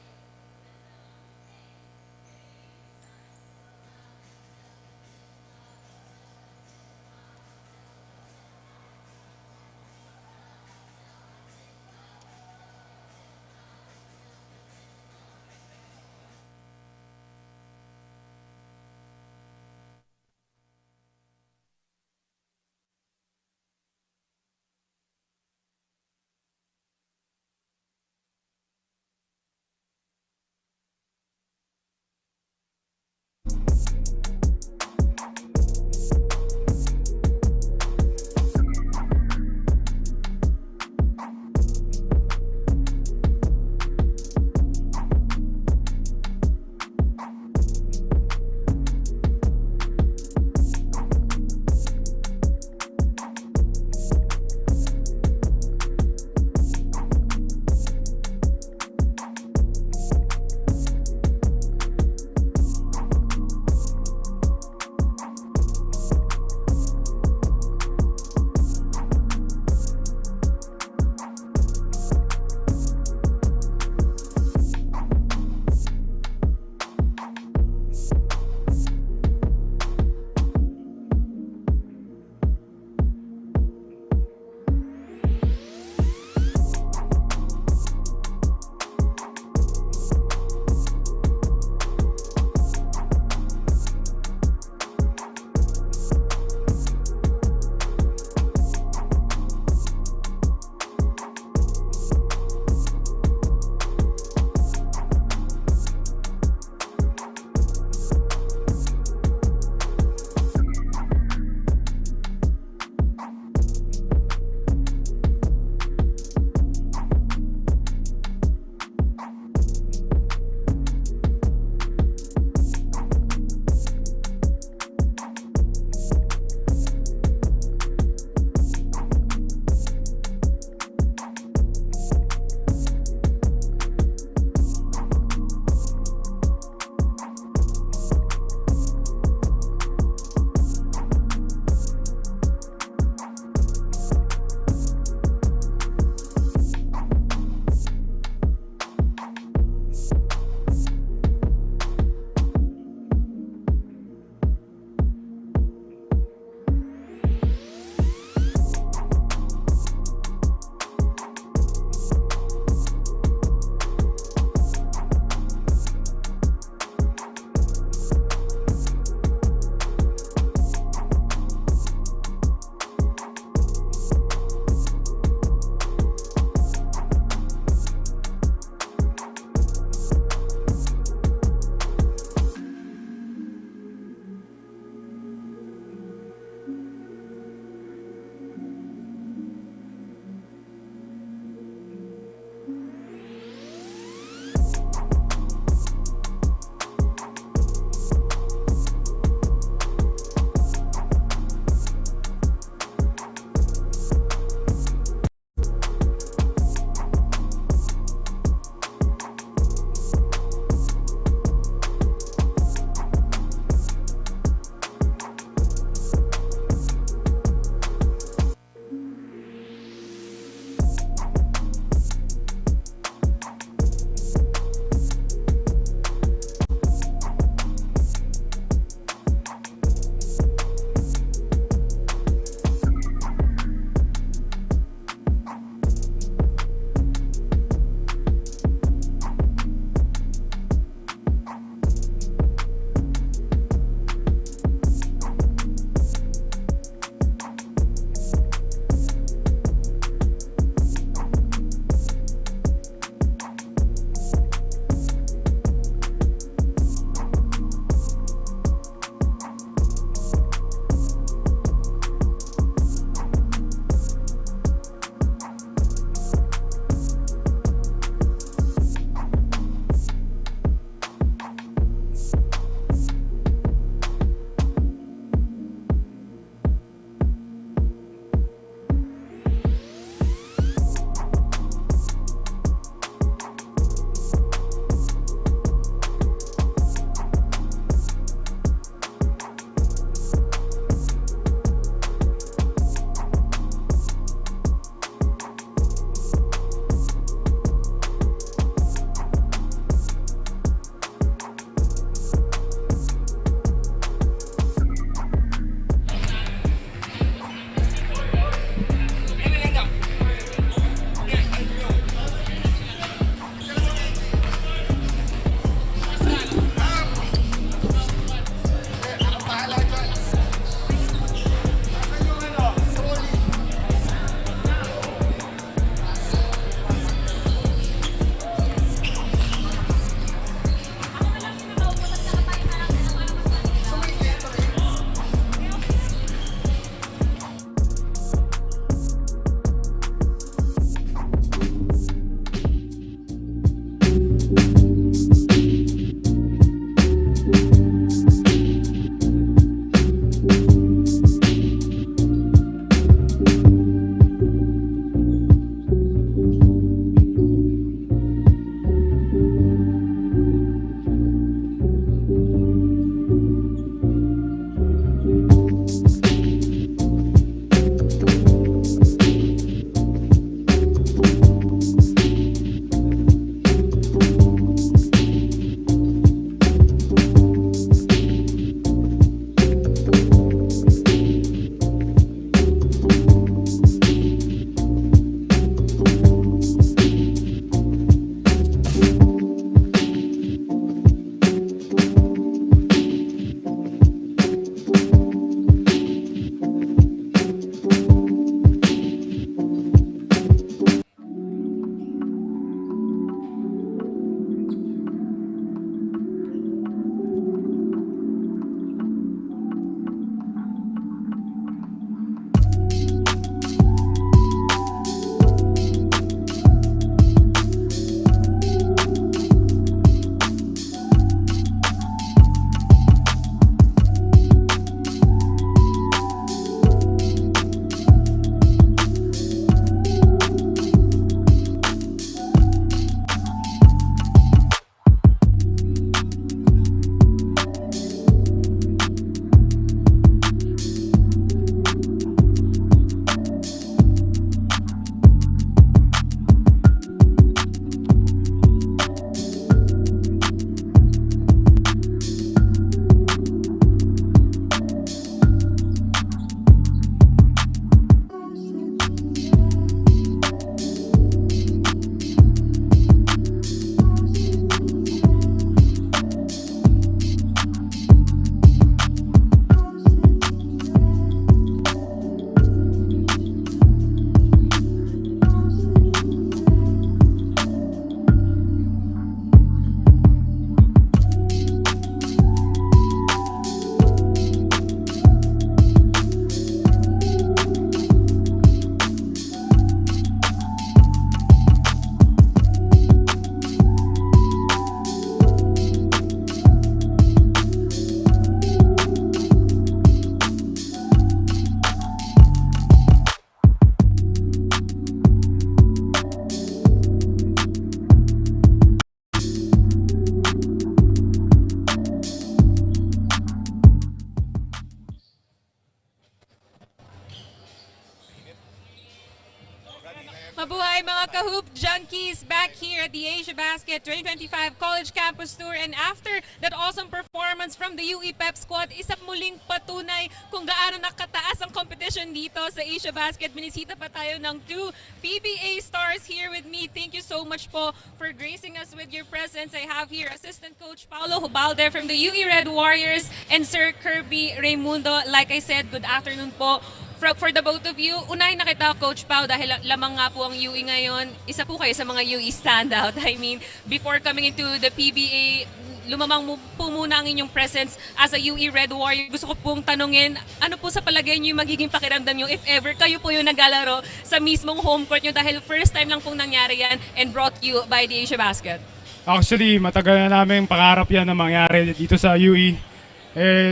Hi mga ka-hoop junkies, back here at the Asiabasket 2025 College Campus Tour, and after that awesome performance from the UE Pep Squad, isa muling patunay kung gaano nakataas ang competition dito sa Asiabasket. Binisita pa tayo ng 2 PBA stars here with me. Thank you so much po for gracing us with your presence. I have here Assistant Coach Paulo Hubalde from the UE Red Warriors and Sir Kirby Raimundo. Like I said, good afternoon po. For the both of you, unahin na kita, Coach Pau, dahil lamang nga po ang UE ngayon. Isa po kayo sa mga UE standout. I mean, before coming into the PBA, lumamang po muna ang inyong presence as a UE Red Warrior. Gusto ko pong tanungin, ano po sa palagay niyo yung magiging pakiramdam niyo if ever kayo po yung naglalaro sa mismong home court niyo, dahil first time lang pong nangyari yan and brought you by the Asiabasket? Actually, matagal na namin pangarap yan na mangyari dito sa UE.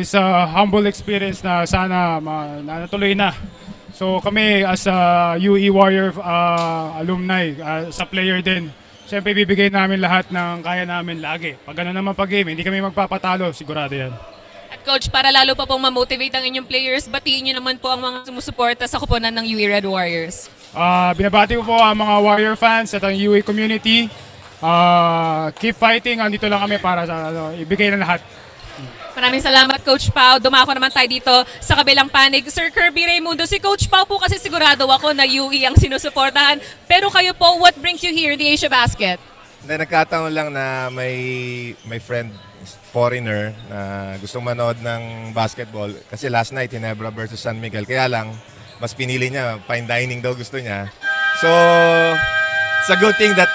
Sa humble experience na sana natuloy na. So kami as a UE Warrior alumni, sa player din, siyempre bibigay namin lahat ng kaya namin lagi. Pag gano'n naman pag-game, hindi kami magpapatalo, sigurado yan. At Coach, para lalo pa pong ma-motivate ang inyong players, batiin niyo naman po ang mga sumusuporta sa kuponan ng UE Red Warriors. Binabati ko po ang mga Warrior fans at ang UE community. Keep fighting, andito lang kami para sa ibigay na lahat. Maraming salamat, Coach Pau. Dumako naman tayo dito sa kabilang panig. Sir Kirby Raimundo, si Coach Pau po kasi sigurado ako na UE ang sinusuportahan. Pero kayo po, what brings you here in the Asiabasket? Nagkataon lang na may friend, foreigner, na gustong manood ng basketball. Kasi last night, Ginebra versus San Miguel. Kaya lang, mas pinili niya, fine dining daw gusto niya. So, it's a good thing that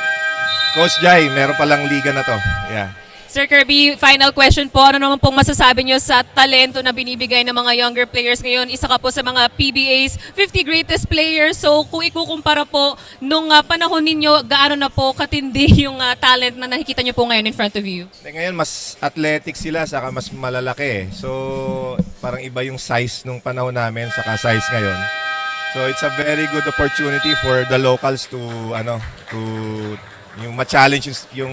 Coach Jai, meron palang liga na to. Yeah. Sir Kirby, final question po. Ano naman pong masasabi niyo sa talento na binibigay ng mga younger players ngayon? Isa ka po sa mga PBA's 50 greatest players. So kung ikukumpara po nung panahon ninyo, gaano na po katindi yung talent na nakikita niyo po ngayon in front of you? Ngayon, mas athletic sila, saka mas malalaki. So, parang iba yung size nung panahon namin, saka size ngayon. So, it's a very good opportunity for the locals to yung ma-challenge yung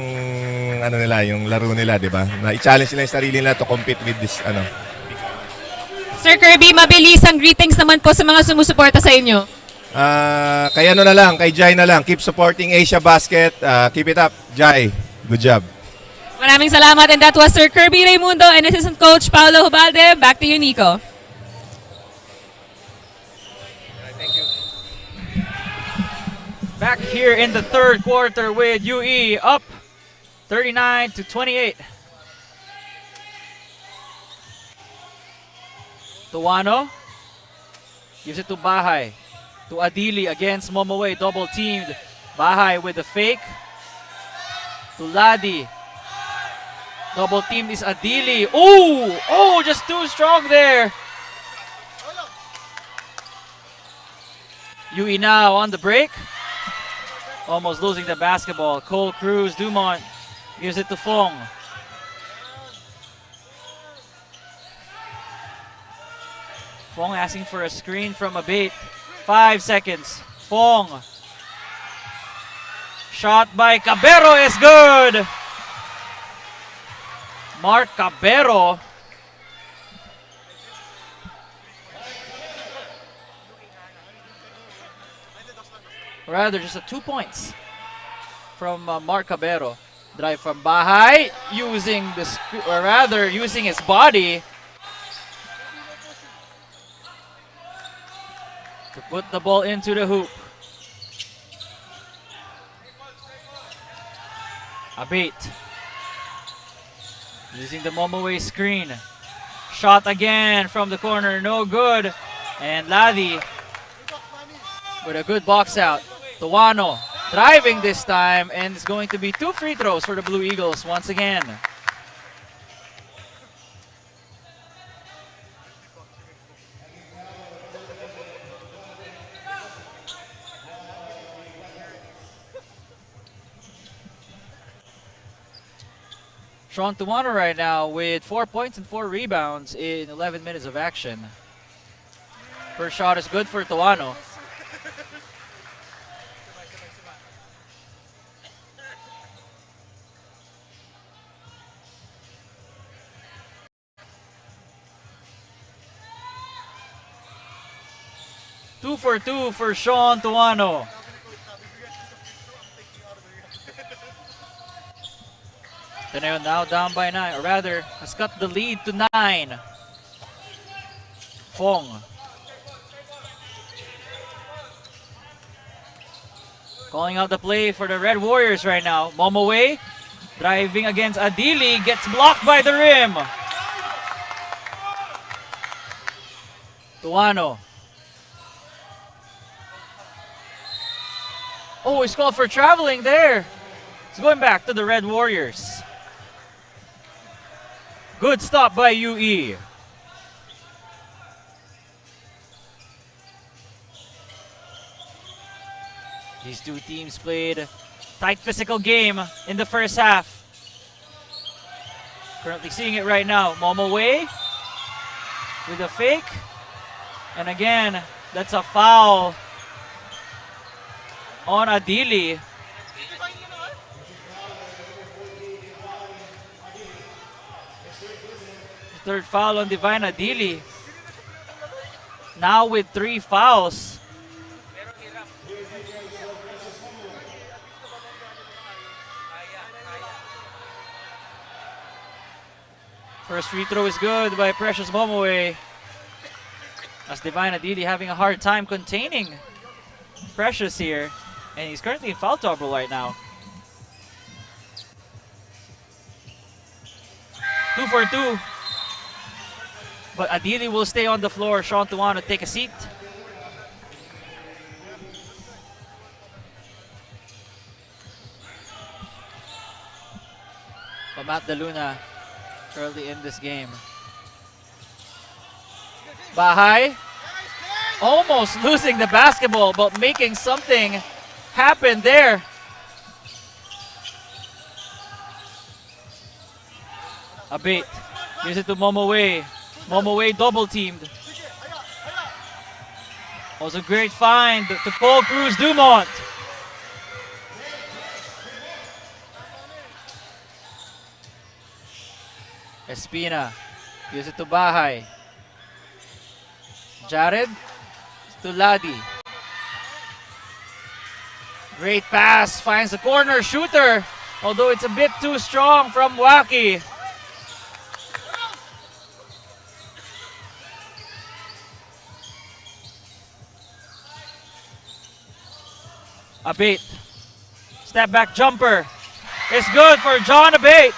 nila, yung laro nila, di ba? Na i-challenge nila yung sarili nila to compete with this Sir Kirby, mabilis ang greetings naman po sa mga sumusuporta sa inyo. Kay na lang, kay Jai na lang. Keep supporting Asiabasket. Keep it up, Jai. Good job. Maraming salamat, and that was Sir Kirby Raimundo and Assistant Coach Paulo Hubalde. Back to you, Nico. Back here in the third quarter with UE up 39-28. Tuano gives it to Bahay. To Adili against Momoway, double teamed. Bahay with the fake. To Ladi. Double teamed is Adili. Oh, just too strong there. UE now on the break. Almost losing the basketball. Cole Cruz, Dumont gives it to Fong. Fong asking for a screen from Abate. 5 seconds. Fong. Shot by Cabero is good. Mark Cabero. Rather, just 2 points from Mark Cabero. Drive from Bahay, using using his body to put the ball into the hoop. Abate using the Momoway screen. Shot again from the corner, no good. And Ladi with a good box out. Tuano driving this time, and it's going to be 2 free throws for the Blue Eagles once again. Sean Tuano right now with 4 points and 4 rebounds in 11 minutes of action. First shot is good for Tuano. Two for two for Sean Tuano. Ateneo now down by 9, or rather, has cut the lead to 9. Fong. Calling out the play for the Red Warriors right now. Momoway driving against Adili, gets blocked by the rim. Tuano. Oh, he's called for traveling there. It's going back to the Red Warriors. Good stop by UE. These two teams played tight physical game in the first half. Currently seeing it right now. Momoway with a fake. And again, that's a foul on Adili. Third foul on Divine Adili. Now with 3 fouls. First free throw is good by Precious Momoway. As Divine Adili having a hard time containing Precious here. And he's currently in foul trouble right now. 2 for 2. But Adili will stay on the floor. Sean Tuano take a seat. But Matt DeLuna early in this game. Bahay almost losing the basketball, but making something happen there. Abate gives it to Momoway. Momoway double teamed. Was a great find to Paul Cruz Dumont. Espina gives it to Bahay. Jared to Ladi. Great pass, finds the corner shooter, although it's a bit too strong from Waki. Abate. Step back jumper. It's good for John Abate.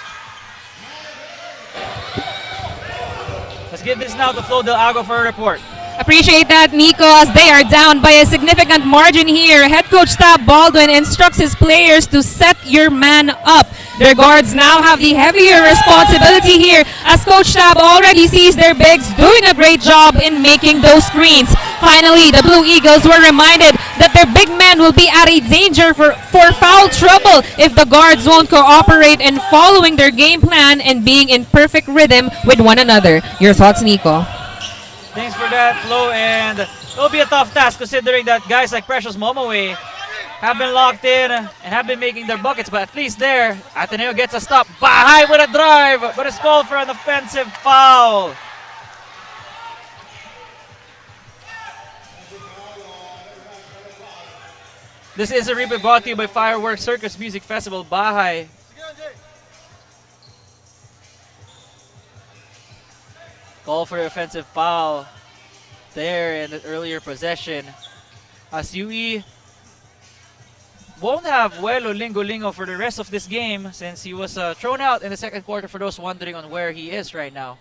Let's give this now to Flo Del Ago for a report. Appreciate that, Nico, as they are down by a significant margin here. Head coach Tab Baldwin instructs his players to set your man up. Their guards now have the heavier responsibility here, as Coach Tab already sees their bigs doing a great job in making those screens. Finally, the Blue Eagles were reminded that their big men will be at a danger for foul trouble if the guards won't cooperate in following their game plan and being in perfect rhythm with one another. Your thoughts, Nico? Thanks for that, Flo, and it'll be a tough task considering that guys like Precious Momoway have been locked in and have been making their buckets, but at least there, Ateneo gets a stop. Bahay with a drive, but it's called for an offensive foul. This is a replay brought to you by Fireworks Circus Music Festival. Bahay. Call for the offensive foul there in the earlier possession. As UE won't have Welo Lingo for the rest of this game since he was thrown out in the second quarter, for those wondering on where he is right now.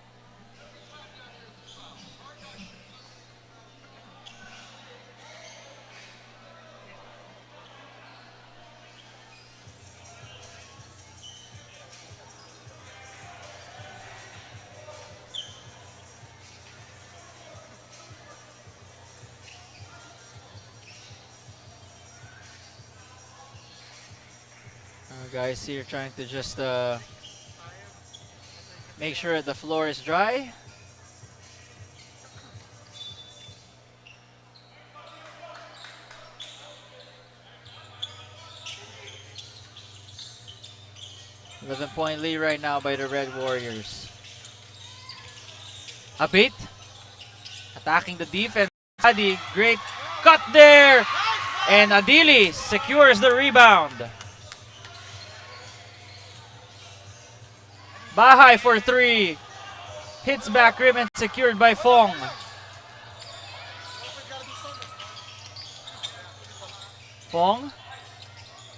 Guys here trying to just make sure the floor is dry. $11-point lead right now by the Red Warriors. Abate attacking the defense. Adi, great cut there, and Adili secures the rebound. Bahay for three. Hits back rim and secured by Fong. Fong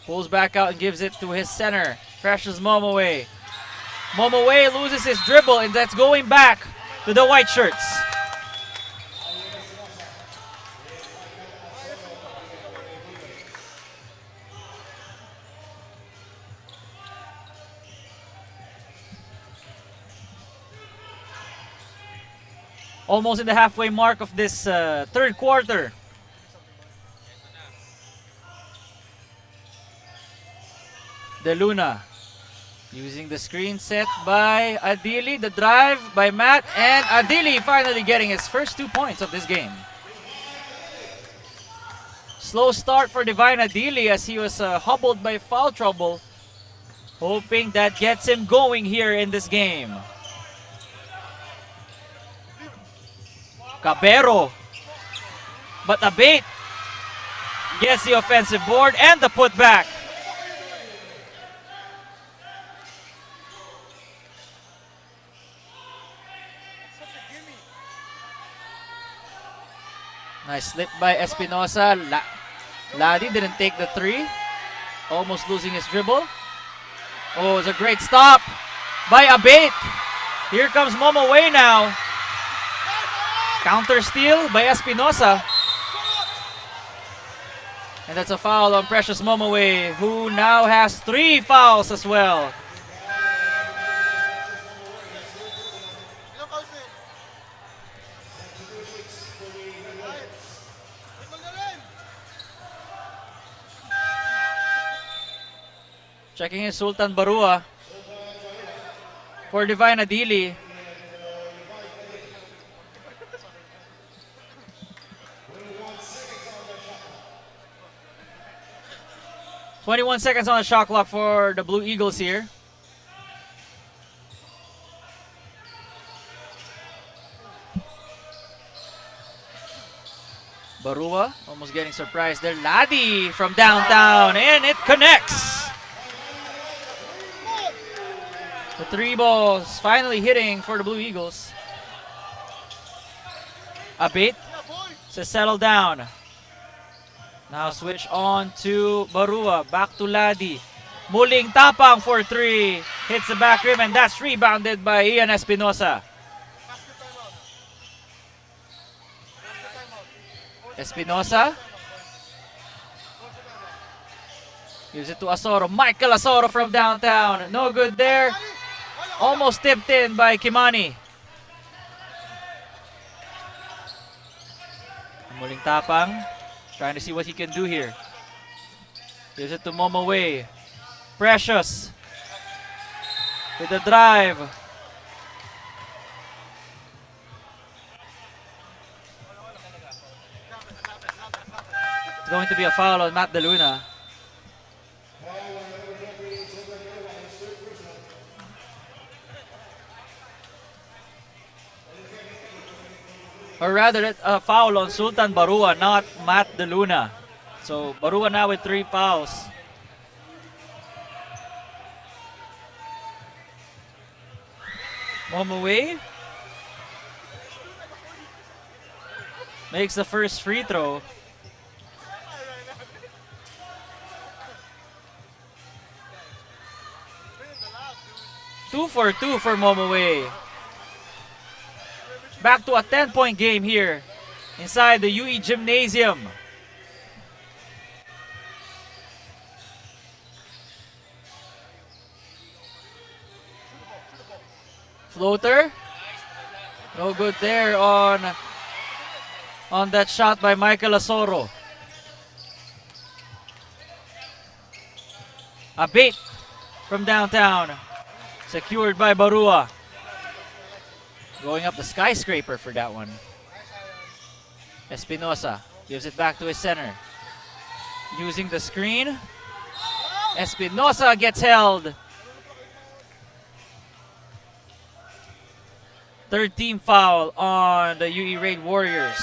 pulls back out and gives it to his center. Precious Momoway. Momoway loses his dribble, and that's going back to the white shirts. Almost in the halfway mark of this third quarter. De Luna using the screen set by Adili. The drive by Matt, and Adili finally getting his first 2 points of this game. Slow start for Divine Adili as he was hobbled by foul trouble. Hoping that gets him going here in this game. Cabero. But Abate gets the offensive board and the putback. Nice slip by Espinosa. Ladi didn't take the three. Almost losing his dribble. Oh, it's a great stop by Abate. Here comes Momoway now. Counter steal by Espinosa. And that's a foul on Precious Momoway, who now has 3 fouls as well. Checking in Sultan Barua for Divine Adili. "21 seconds on the shot clock for the Blue Eagles here. Barua almost getting surprised there. Ladi from downtown, and it connects. The 3 balls finally hitting for the Blue Eagles. Abate to settle down. Now switch on to Barua. Back to Ladi. Muling tapang for 3. Hits the back rim, and that's rebounded by Ian Espinosa. Espinosa gives it to Asoro. Michael Asoro from downtown. No good there. Almost tipped in by Kimani. Muling tapang. Trying to see what he can do here. Gives it to Momoway. Precious with the drive. It's going to be a foul on Matt De Luna. Or rather, a foul on Sultan Barua, not Matt De Luna. So Barua now with 3 fouls. Momoway makes the first free throw. Two for Momoway. Back to a 10-point game here inside the UE Gymnasium. Floater. No good there on that shot by Michael Asoro. Abate from downtown. Secured by Barua. Going up the skyscraper for that one. Espinosa gives it back to his center. Using the screen. Espinosa gets held. 3rd team foul on the UE Raid Warriors.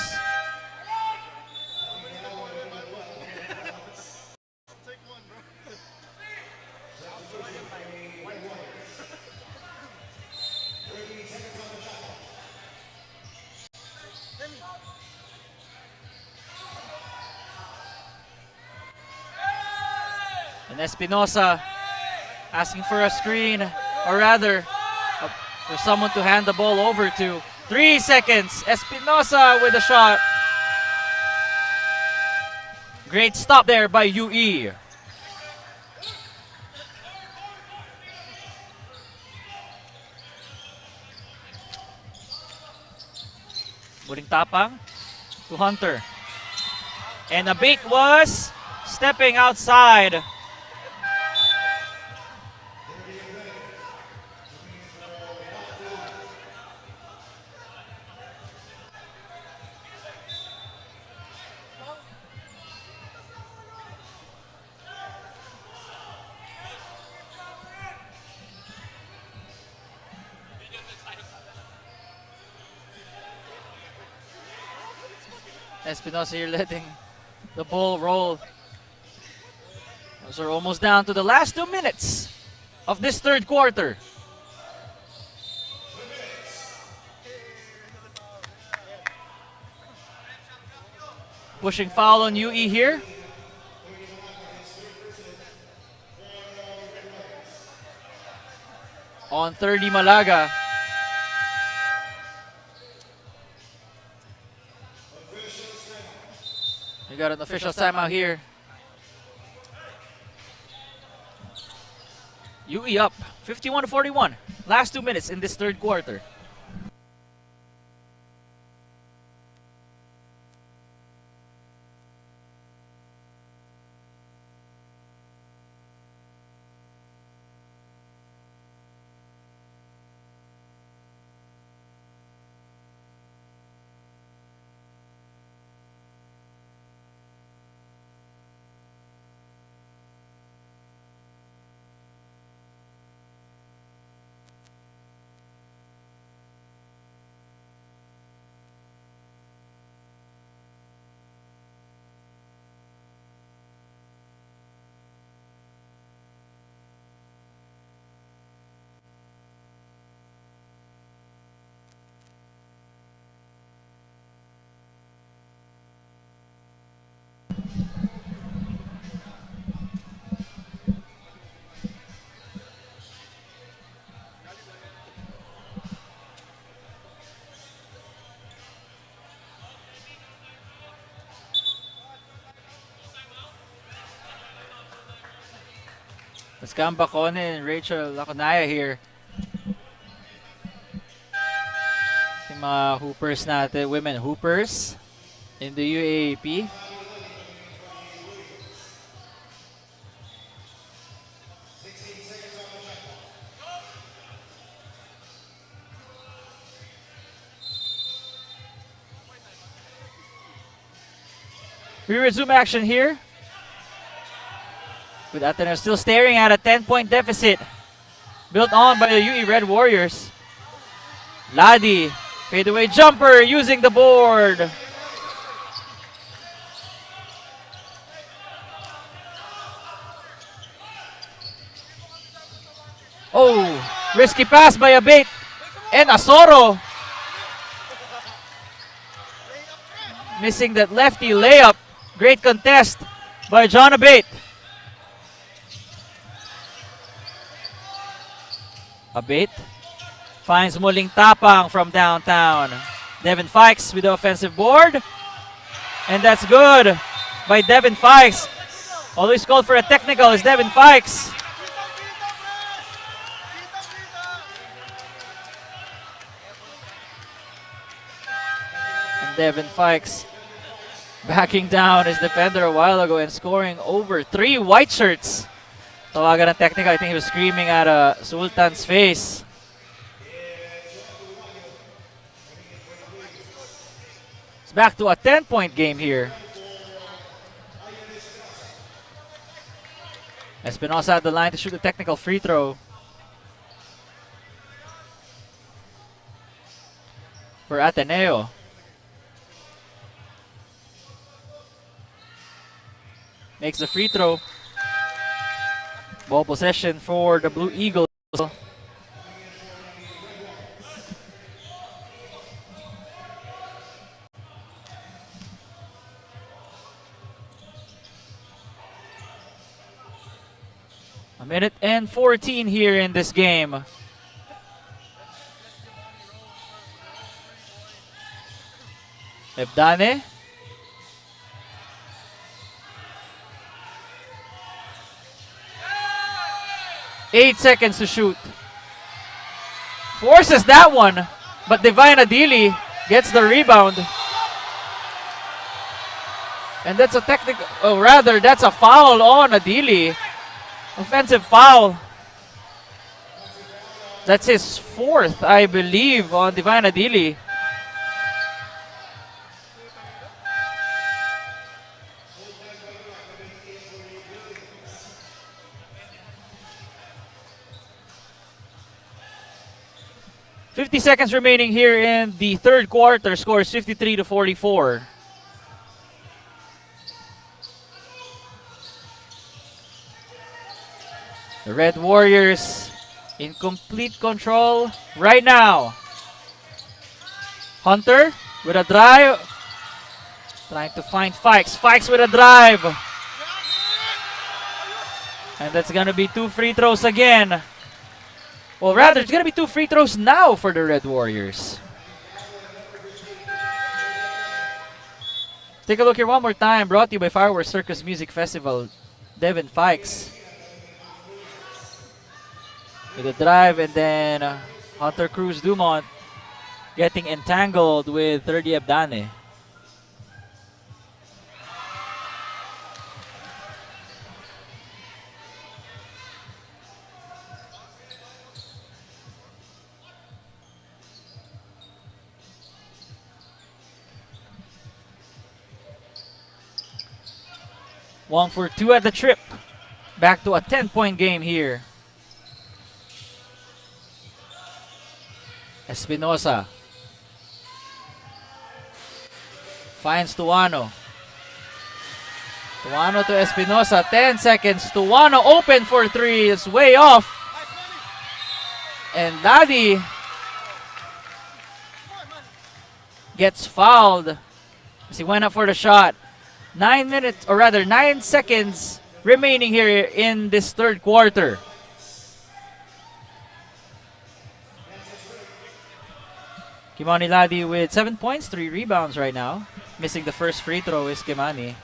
And Espinosa asking for a screen, or rather, for someone to hand the ball over to. 3 seconds. Espinosa with a shot. Great stop there by UE. Muling tapang to Hunter. And the bait was stepping outside. Espinosa here letting the ball roll. So we're almost down to the last 2 minutes of this third quarter. Pushing foul on UE here. On 30 Malaga. We got an official timeout here. UE up 51-41. Last 2 minutes in this third quarter. Pascal Bacone and Rachel Laconaya here. Yung mga hoopers natin, women hoopers in the UAAP. We resume action here. With Ateneo still staring at a 10-point deficit built on by the UE Red Warriors. Ladi, fadeaway jumper using the board. Oh, risky pass by Abate and Asoro. Missing that lefty layup. Great contest by John Abate. Abate finds muling tapang from downtown. Devin Fikes with the offensive board. And that's good by Devin Fikes. Always called for a technical is Devin Fikes. And Devin Fikes backing down his defender a while ago and scoring over 3 white shirts. Tawagan ng technical. I think he was screaming at Sultan's face. It's back to a 10-point game here. Espinosa at the line to shoot a technical free throw. For Ateneo. Makes the free throw. Ball possession for the Blue Eagles. A minute and 14 here in this game. Ebdane. Eight seconds to shoot. Forces that one, but Divine Adili gets the rebound. And that's a technical, oh rather, that's a foul on Adili. Offensive foul. That's his fourth, I believe, on Divine Adili. .50 seconds remaining here in the third quarter. Score is 53-44. The Red Warriors in complete control right now. Hunter with a drive. Trying to find Fikes. Fikes with a drive. And that's going to be 2 free throws again. Well, rather, it's going to be 2 free throws now for the Red Warriors. Take a look here one more time. Brought to you by Fireworks Circus Music Festival. Devin Fikes with a drive, and then Hunter Cruz Dumont getting entangled with 30 Ebdane. One for 2 at the trip. Back to a 10-point game here. Espinosa finds Tuano. Tuano to Espinosa. 10 seconds. Tuano open for 3. It's way off. And Daddy gets fouled as he went up for the shot. 9 minutes, or rather 9 seconds remaining here in this third quarter. Kimani Ladi with 7 points, 3 rebounds right now. Missing the first free throw is Kimani.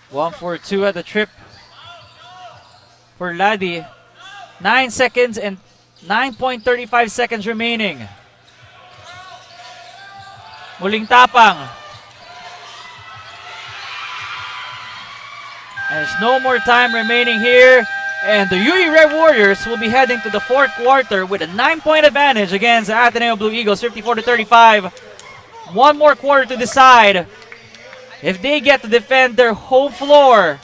One for 2 at the trip for Ladi. 9 seconds and 9.35 seconds remaining. Muling tapang. There's no more time remaining here. And the UE Red Warriors will be heading to the fourth quarter with a 9-point advantage against the Ateneo Blue Eagles, 54-35. One more quarter to decide if they get to defend their home floor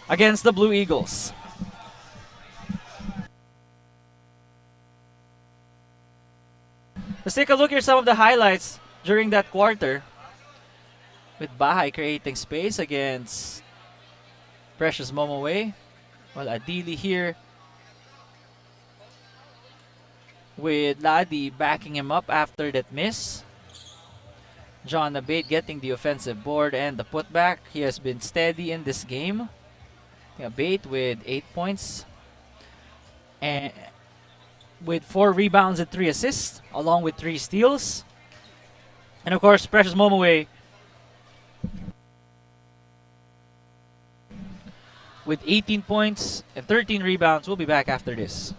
against the Blue Eagles. Let's take a look here at some of the highlights during that quarter. With Bahay creating space against Precious Momoway. Well, Adili here with Ladi backing him up after that miss. John Abate getting the offensive board and the putback. He has been steady in this game. Abate with 8 points and with 4 rebounds and 3 assists, along with 3 steals. And of course, Precious Momoway with 18 points and 13 rebounds. We'll be back after this.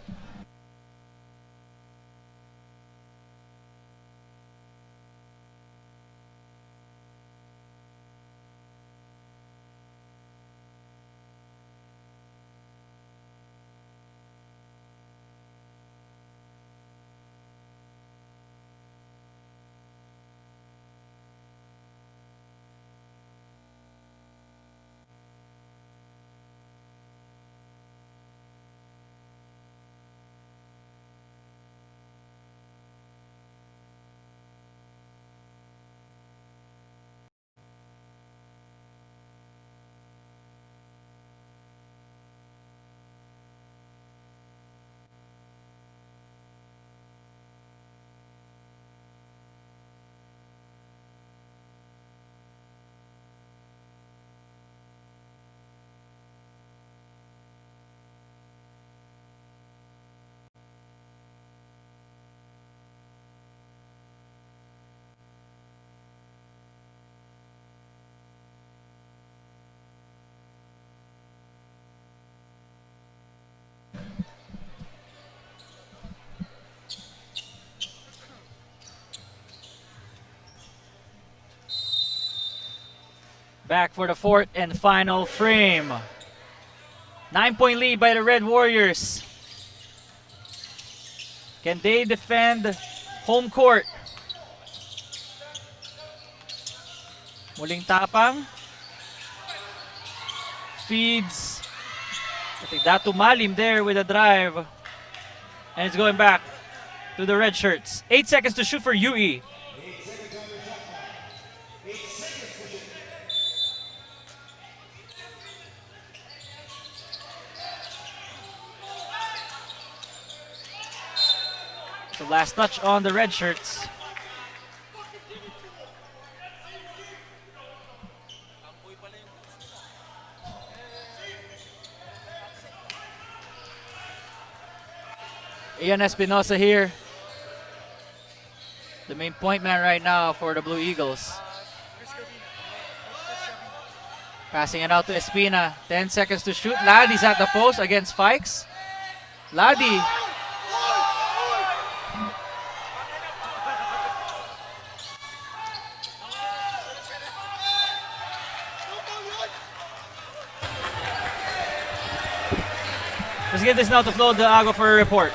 Back for the fourth and final frame. 9-point lead by the Red Warriors. Can they defend home court? Muling tapang. Feeds. I think that to Malim there with a drive. And it's going back to the red shirts. 8 seconds to shoot for UE. The last touch on the red shirts. Ian Espinosa here. The main point man right now for the Blue Eagles. Passing it out to Espina. 10 seconds to shoot. Ladi's at the post against Fikes. Ladi. Let's give this now to Flo Delago for a report.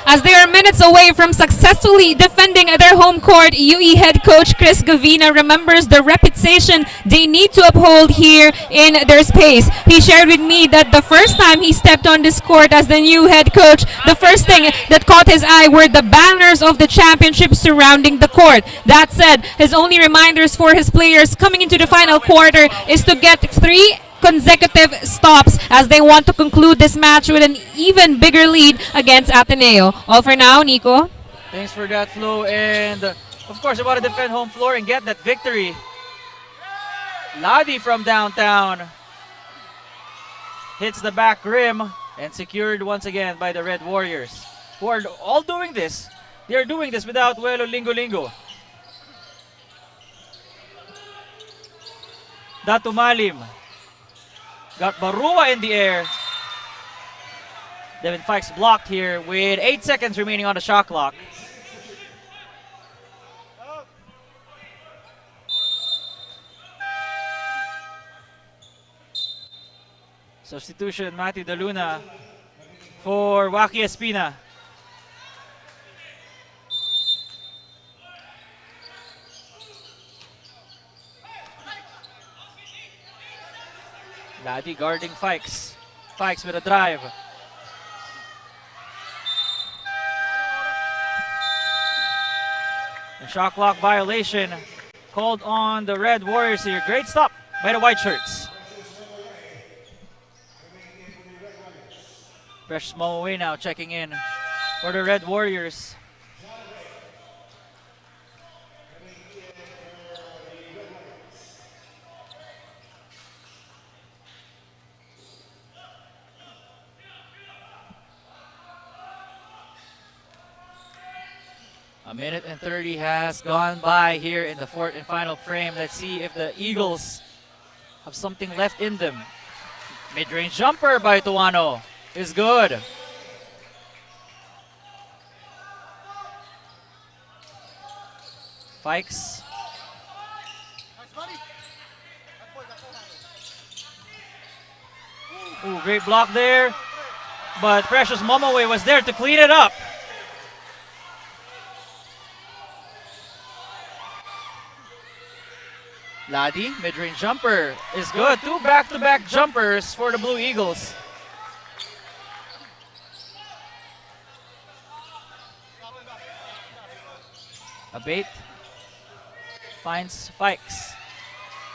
As they are minutes away from successfully defending their home court, UE head coach Chris Gavina remembers the reputation they need to uphold here in their space. He shared with me that the first time he stepped on this court as the new head coach, the first thing that caught his eye were the banners of the championship surrounding the court. That said, his only reminders for his players coming into the final quarter is to get 3 consecutive stops as they want to conclude this match with an even bigger lead against Ateneo. All for now, Nico. Thanks for that, Flo. And of course, they want to defend home floor and get that victory. Ladi from downtown hits the back rim and secured once again by the Red Warriors, who are all doing this. They are doing this without Welo Lingo. Datu Malim got Barua in the air. Devin Fikes blocked here with 8 seconds remaining on the shot clock. Substitution, Matthew De Luna for Waki Espina. Ladi guarding Fikes. Fikes with a drive. A shot clock violation called on the Red Warriors here. Great stop by the white shirts. Precious Momoway now checking in for the Red Warriors. A minute and 30 has gone by here in the fourth and final frame. Let's see if the Eagles have something left in them. Mid-range jumper by Tuano is good. Fikes. Ooh, great block there. But Precious Momoway was there to clean it up. Ladi, mid-range jumper is good. 2 back-to-back jumpers for the Blue Eagles. Abate finds Fikes.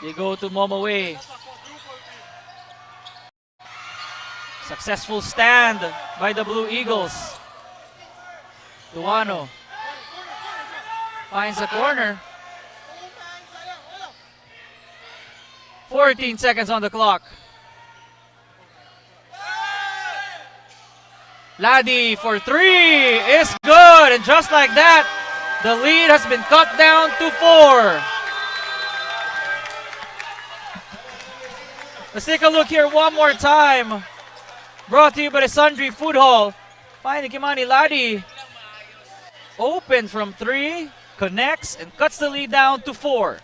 They go to Momoway. Successful stand by the Blue Eagles. Tuano finds a corner. 14 seconds on the clock. Ladi for 3 is good. And just like that, the lead has been cut down to 4. Let's take a look here one more time. Brought to you by the Sundry Food Hall. Finding Kimani Ladi. Open from 3, connects, and cuts the lead down to 4.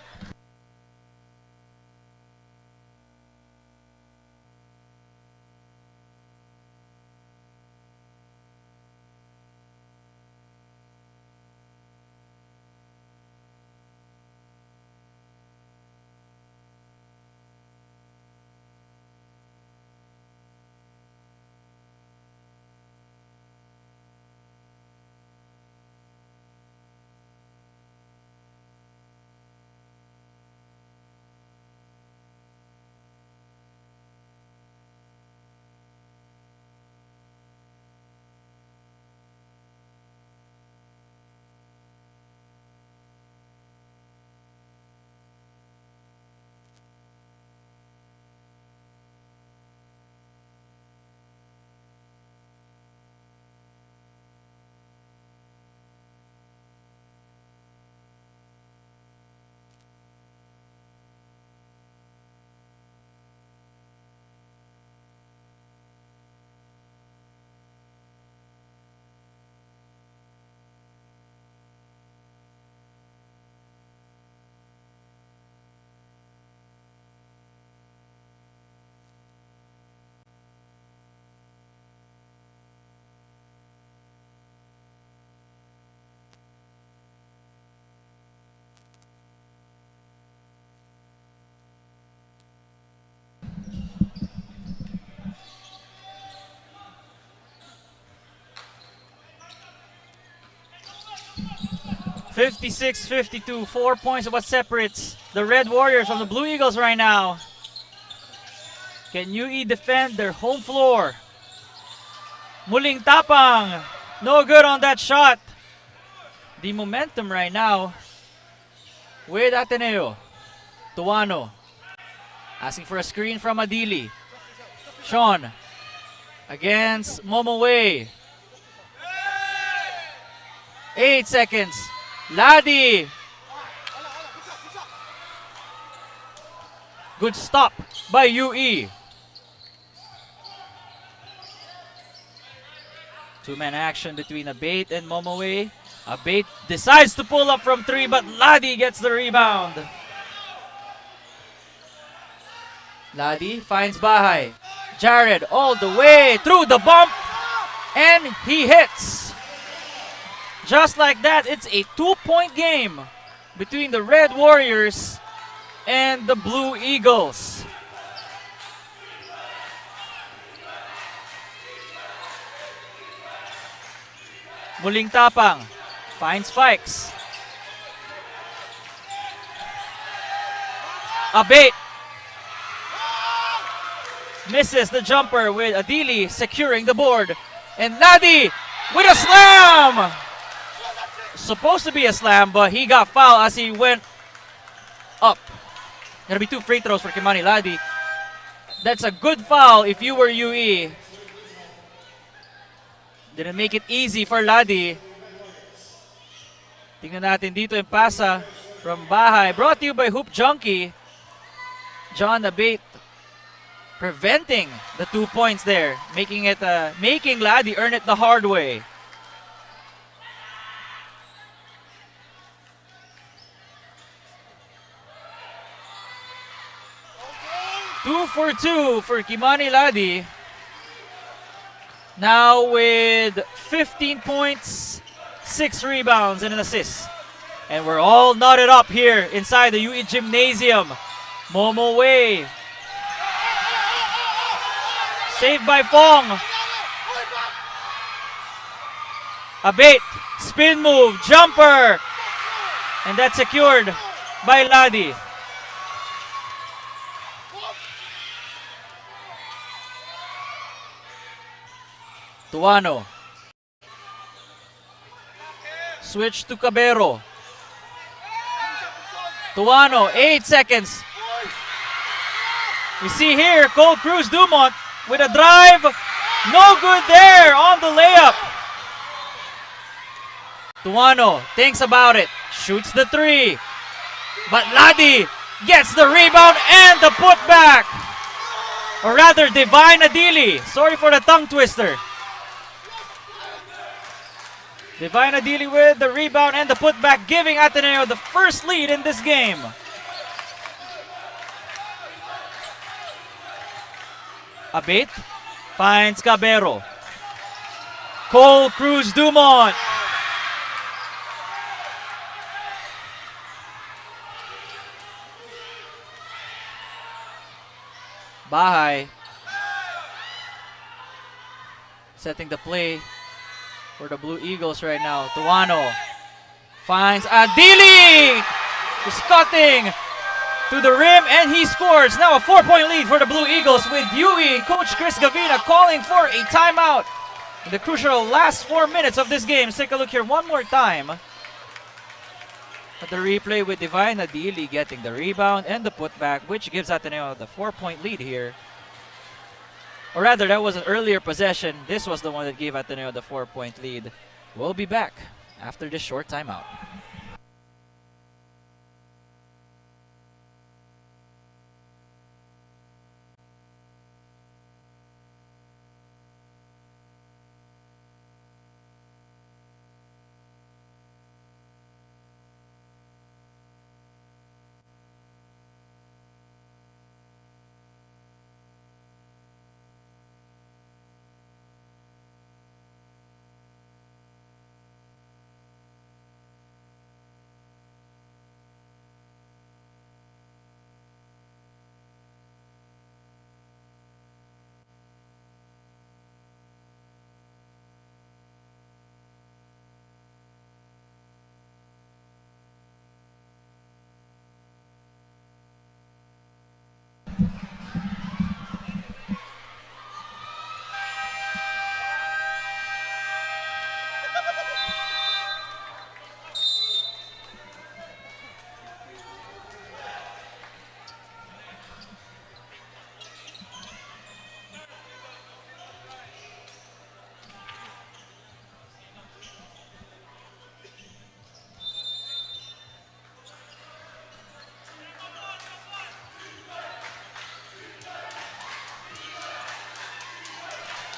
56-52, 4 points of what separates the Red Warriors from the Blue Eagles right now. Can UE defend their home floor? Muling tapang. No good on that shot. The momentum right now with Ateneo. Tuano asking for a screen from Adili. Sean against Momoway. 8 seconds. Ladi. Good stop by UE. Two-man action between Abate and Momoway. Abate decides to pull up from 3, but Ladi gets the rebound. Ladi finds Bahay. Jared all the way through the bump, and he hits. Just like that, it's a 2-point game between the Red Warriors and the Blue Eagles. Muling tapang. Finds Fikes. Abate. Misses the jumper with Adili securing the board. And Ladi with a slam! Supposed to be a slam, but he got fouled as he went up. Gonna be 2 free throws for Kimani Ladi. That's a good foul if you were UE. Didn't make it easy for Ladi. Tingnan natin dito yung pasa from Bahay. Brought to you by Hoop Junkie. John Abate preventing the 2 points there, making Ladi earn it the hard way. Two for 2 for Kimani Ladi. Now with 15 points, 6 rebounds, and an assist. And we're all knotted up here inside the UE Gymnasium. Momo Way. Saved by Fong. Abate. Spin move. Jumper. And that's secured by Ladi. Tuano. Switch to Cabero. Tuano, 8 seconds. We see here Cole Cruz Dumont with a drive. No good there on the layup. Tuano thinks about it. Shoots the 3. But Ladi gets the rebound and the putback. Or rather, Divine Adili. Sorry for the tongue twister. Divine Adili with the rebound and the putback, giving Ateneo the first lead in this game. Abate finds Cabero. Cole Cruz Dumont. Bahay setting the play for the Blue Eagles right now. Tuano finds Adili. He's cutting to the rim and he scores. Now a 4-point lead for the Blue Eagles with UE coach Chris Gavina calling for a timeout in the crucial last 4 minutes of this game. Let's take a look here one more time at the replay with Divine Adili getting the rebound and the putback, which gives Ateneo the 4-point lead here. Or rather, that was an earlier possession. This was the one that gave Ateneo the 4-point lead. We'll be back after this short timeout.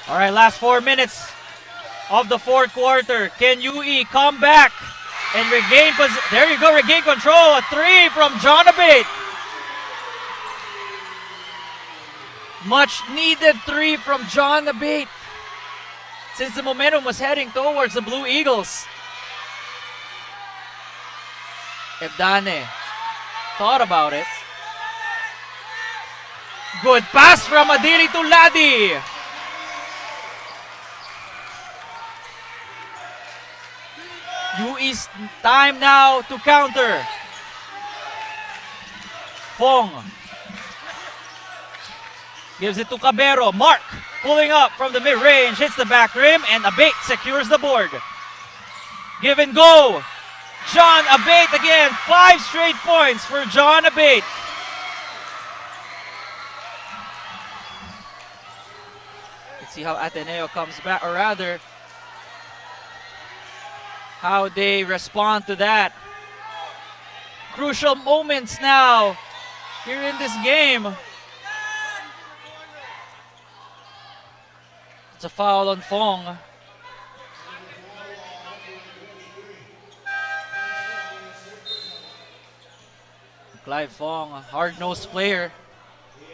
All right, last 4 minutes of the fourth quarter. Can UE come back and regain there you go, regain control. A three from John Abate. Much needed three from John Abate, since the momentum was heading towards the Blue Eagles. Ebdane thought about it. Good pass from Adili to Ladi. UE's time now to counter. Fong gives it to Cabero. Mark pulling up from the mid-range, hits the back rim, and Abate secures the board. Give and go. John Abate again. 5 straight points for John Abate. Let's see how Ateneo comes back, or rather, how they respond to that. Crucial moments now here in this game. It's a foul on Fong. Clive Fong, a hard-nosed player.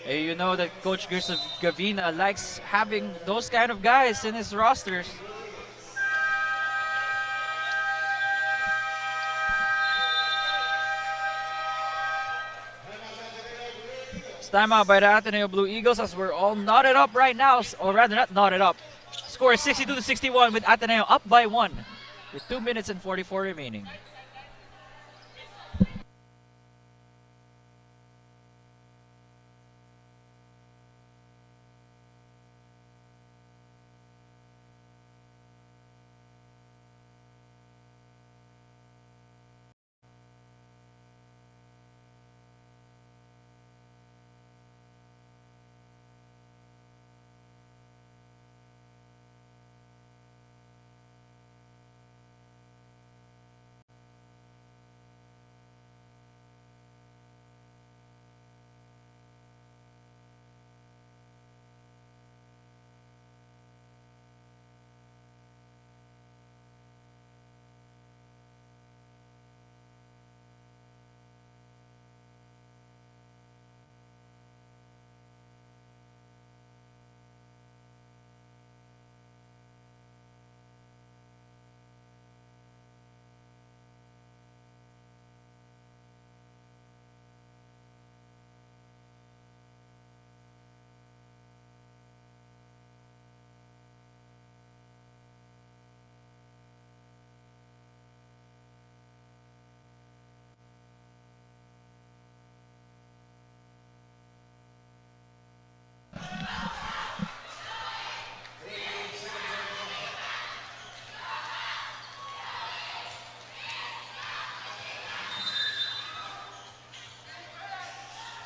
You know that Coach Gavina likes having those kind of guys in his rosters. Timeout by the Ateneo Blue Eagles as we're all knotted up right now, or rather not knotted up. Score is 62-61 with Ateneo up by 1 with 2 minutes and 44 remaining.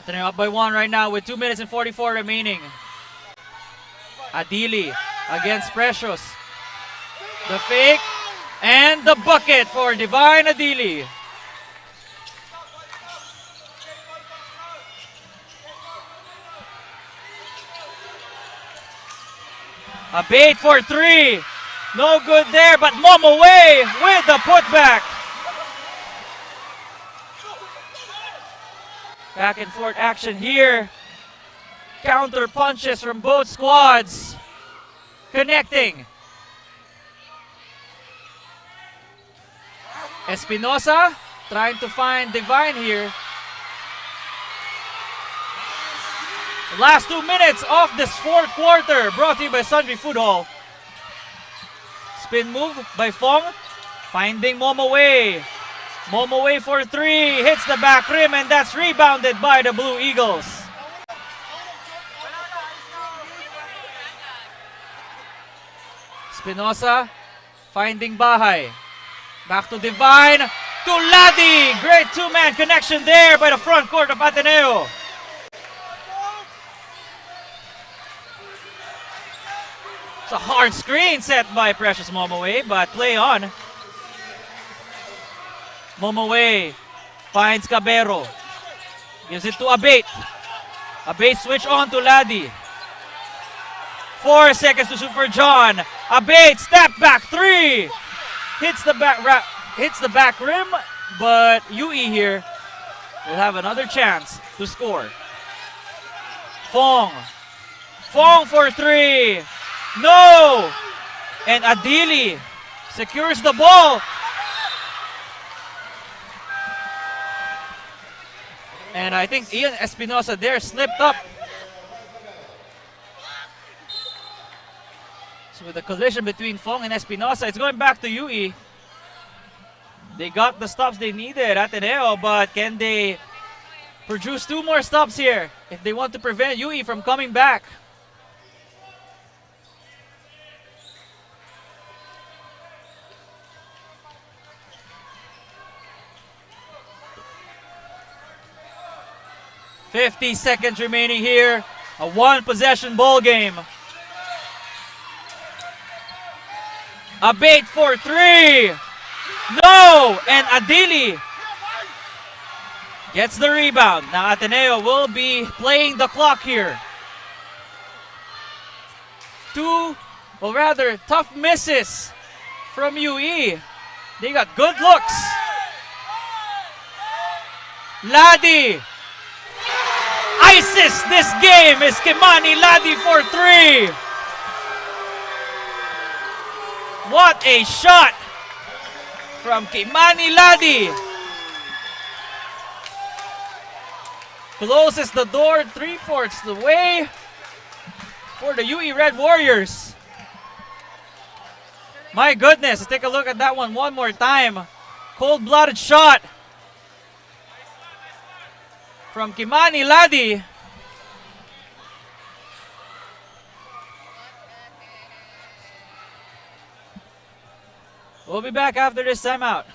Ateneo up by 1 right now with 2 minutes and 44 remaining. Adili against Precious. The fake and the bucket for Divine Adili. Abate for 3. No good there, but Momoway with the putback. Back and forth action here. Counter punches from both squads. Connecting. Espinosa trying to find Divine here. The last 2 minutes of this fourth quarter brought to you by Sundry Food Hall. Spin move by Fong. Finding Momoway. Momoway for 3, hits the back rim, and that's rebounded by the Blue Eagles. Espinosa finding Bahay. Back to Divine, to Ladi. Great two-man connection there by the front court of Ateneo. It's a hard screen set by Precious Momoway, but play on. Momoway finds Cabero. Gives it to Abate. Abate switch on to Ladi. 4 seconds to shoot for John. Abate, step back three. Hits the back rim, but UE here will have another chance to score. Fong for three. No! And Adili secures the ball. And I think Ian Espinosa there slipped up. So with the collision between Fong and Espinosa, it's going back to UE. They got the stops they needed, Ateneo, but can they produce 2 more stops here if they want to prevent UE from coming back? $50 seconds remaining here. A 1-possession ball game. Abate for three. No! And Adili gets the rebound. Now Ateneo will be playing the clock here. 2, or rather, tough misses from UE. They got good looks. Ladi ices this game is Kimani Ladi for three. What a shot from Kimani Ladi. Closes the door 3/4 the way for the UE Red Warriors. My goodness, let's take a look at that one more time. Cold-blooded shot from Kimani Ladi. We'll be back after this timeout.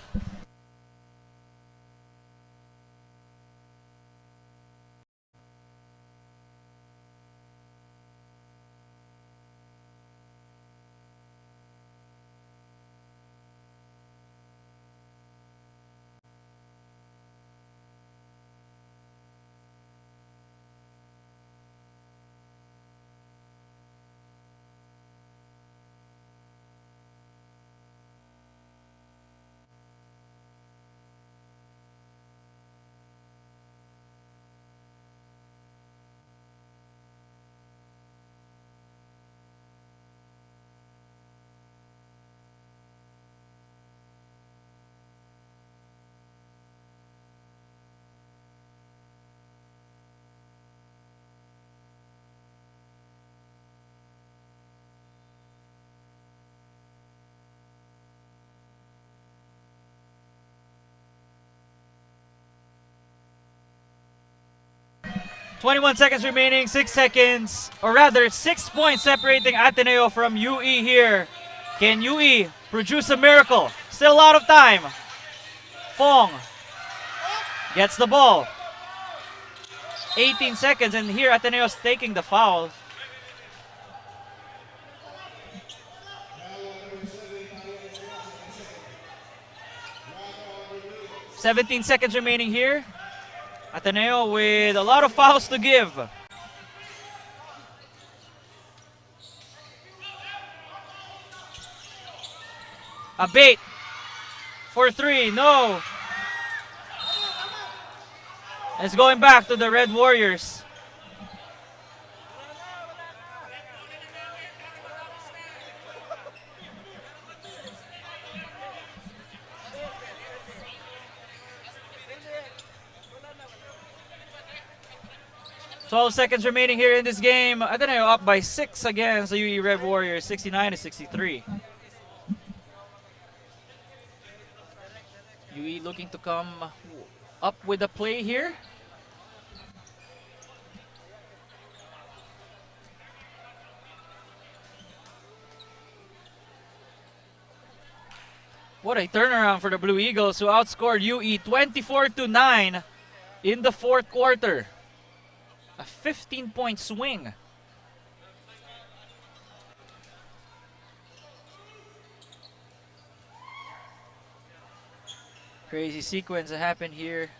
.21 seconds remaining, 6 seconds, or rather 6 points separating Ateneo from UE here. Can UE produce a miracle? Still a lot of time. Fong gets the ball. 18 seconds, and here Ateneo's taking the foul. .17 seconds remaining here. Ateneo with a lot of fouls to give. Abate for three, no. It's going back to the Red Warriors. .12 seconds remaining here in this game. Ateneo up by 6 against the UE Red Warriors, 69-63. UE looking to come up with a play here. What a turnaround for the Blue Eagles, who outscored UE 24-9 in the fourth quarter. A 15-point swing. Crazy sequence that happened here.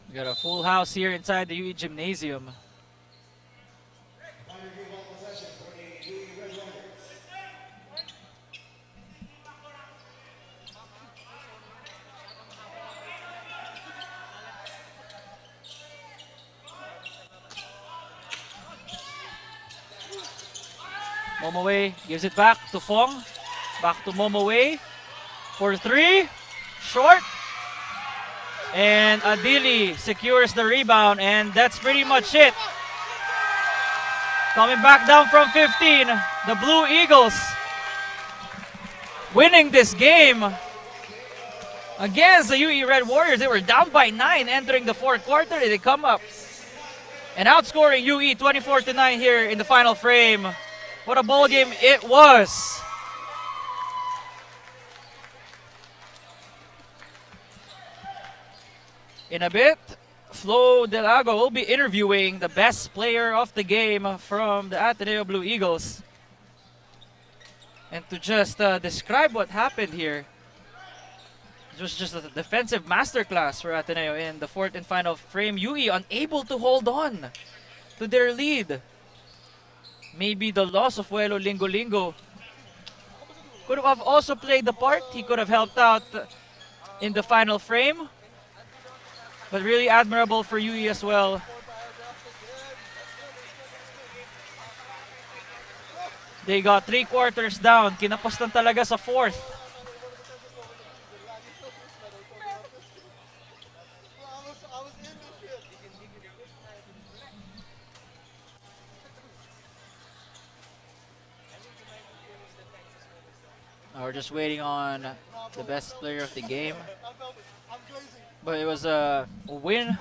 We got a full house here inside the UE Gymnasium. Momoway gives it back to Fong. Back to Momoway for 3. Short. And Adili secures the rebound, and that's pretty much it. Coming back down from 15, the Blue Eagles winning this game against the UE Red Warriors. They were down by 9 entering the fourth quarter. They come up and outscoring UE 24-9 here in the final frame. What a ball game it was. In a bit, Flo Delago will be interviewing the best player of the game from the Ateneo Blue Eagles. And to just describe what happened here, it was just a defensive masterclass for Ateneo in the fourth and final frame. UE unable to hold on to their lead. Maybe the loss of Huelo Lingo could have also played the part. He could have helped out in the final frame. But really admirable for UE as well. They got 3 quarters down. Kinapos lang talaga sa fourth. We're just waiting on the best player of the game. But it was a win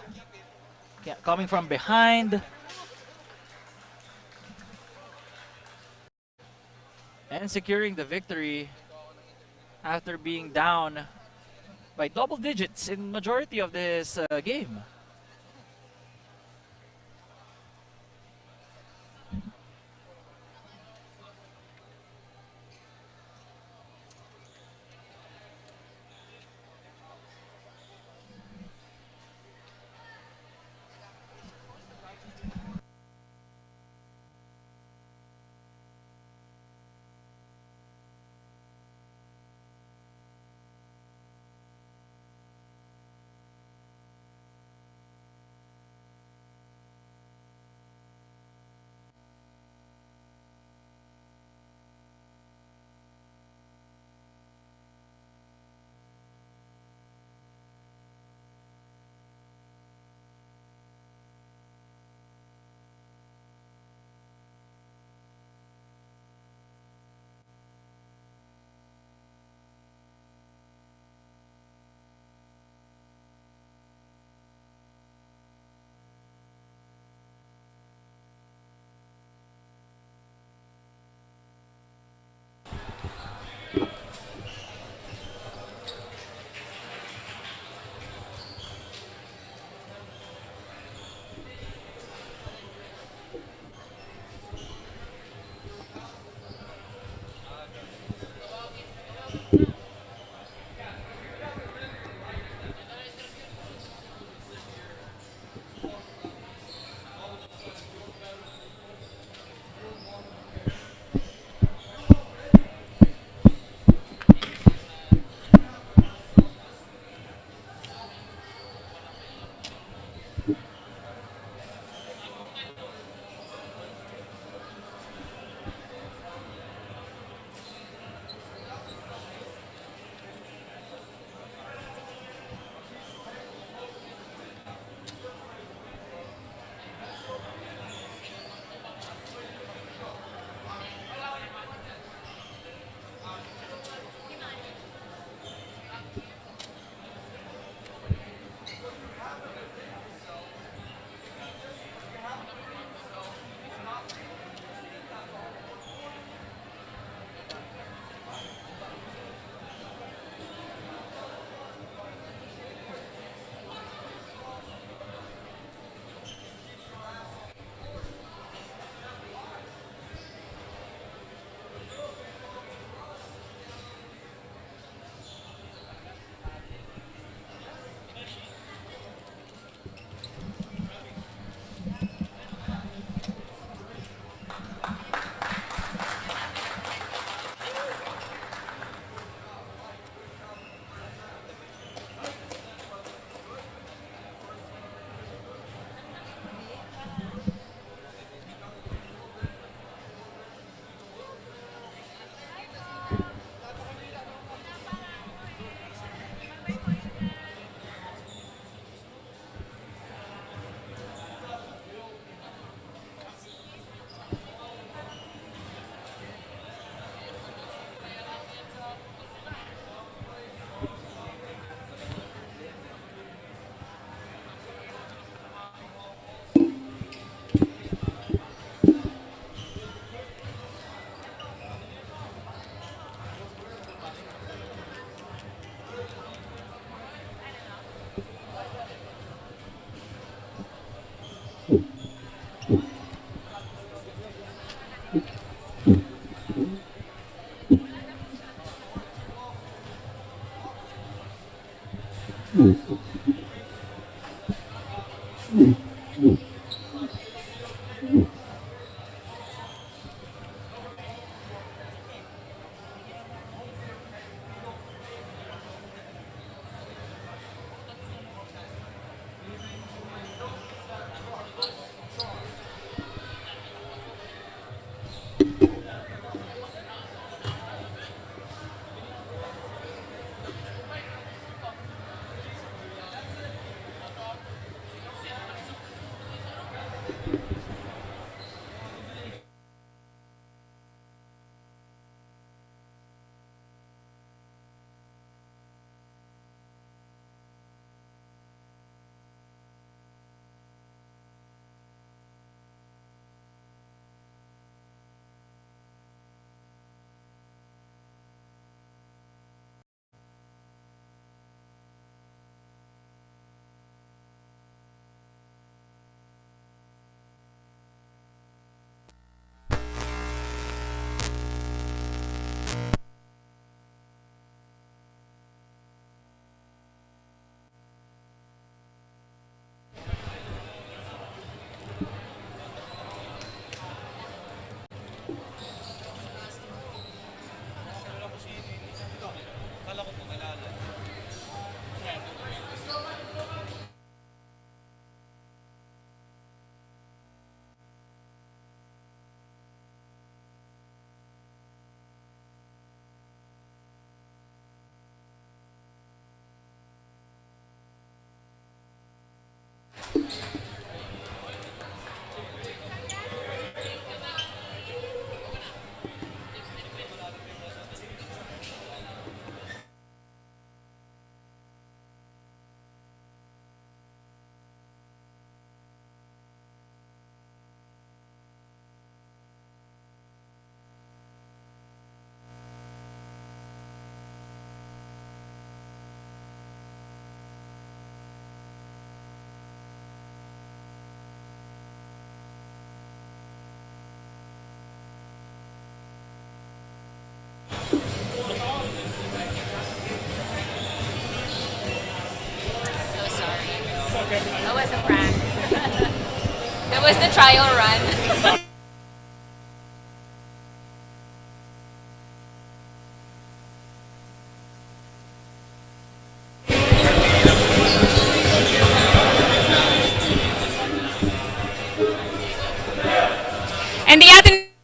coming from behind. And securing the victory after being down by double digits in majority of this game. So sorry. That was a prank. That was the trial run. And the Ateneo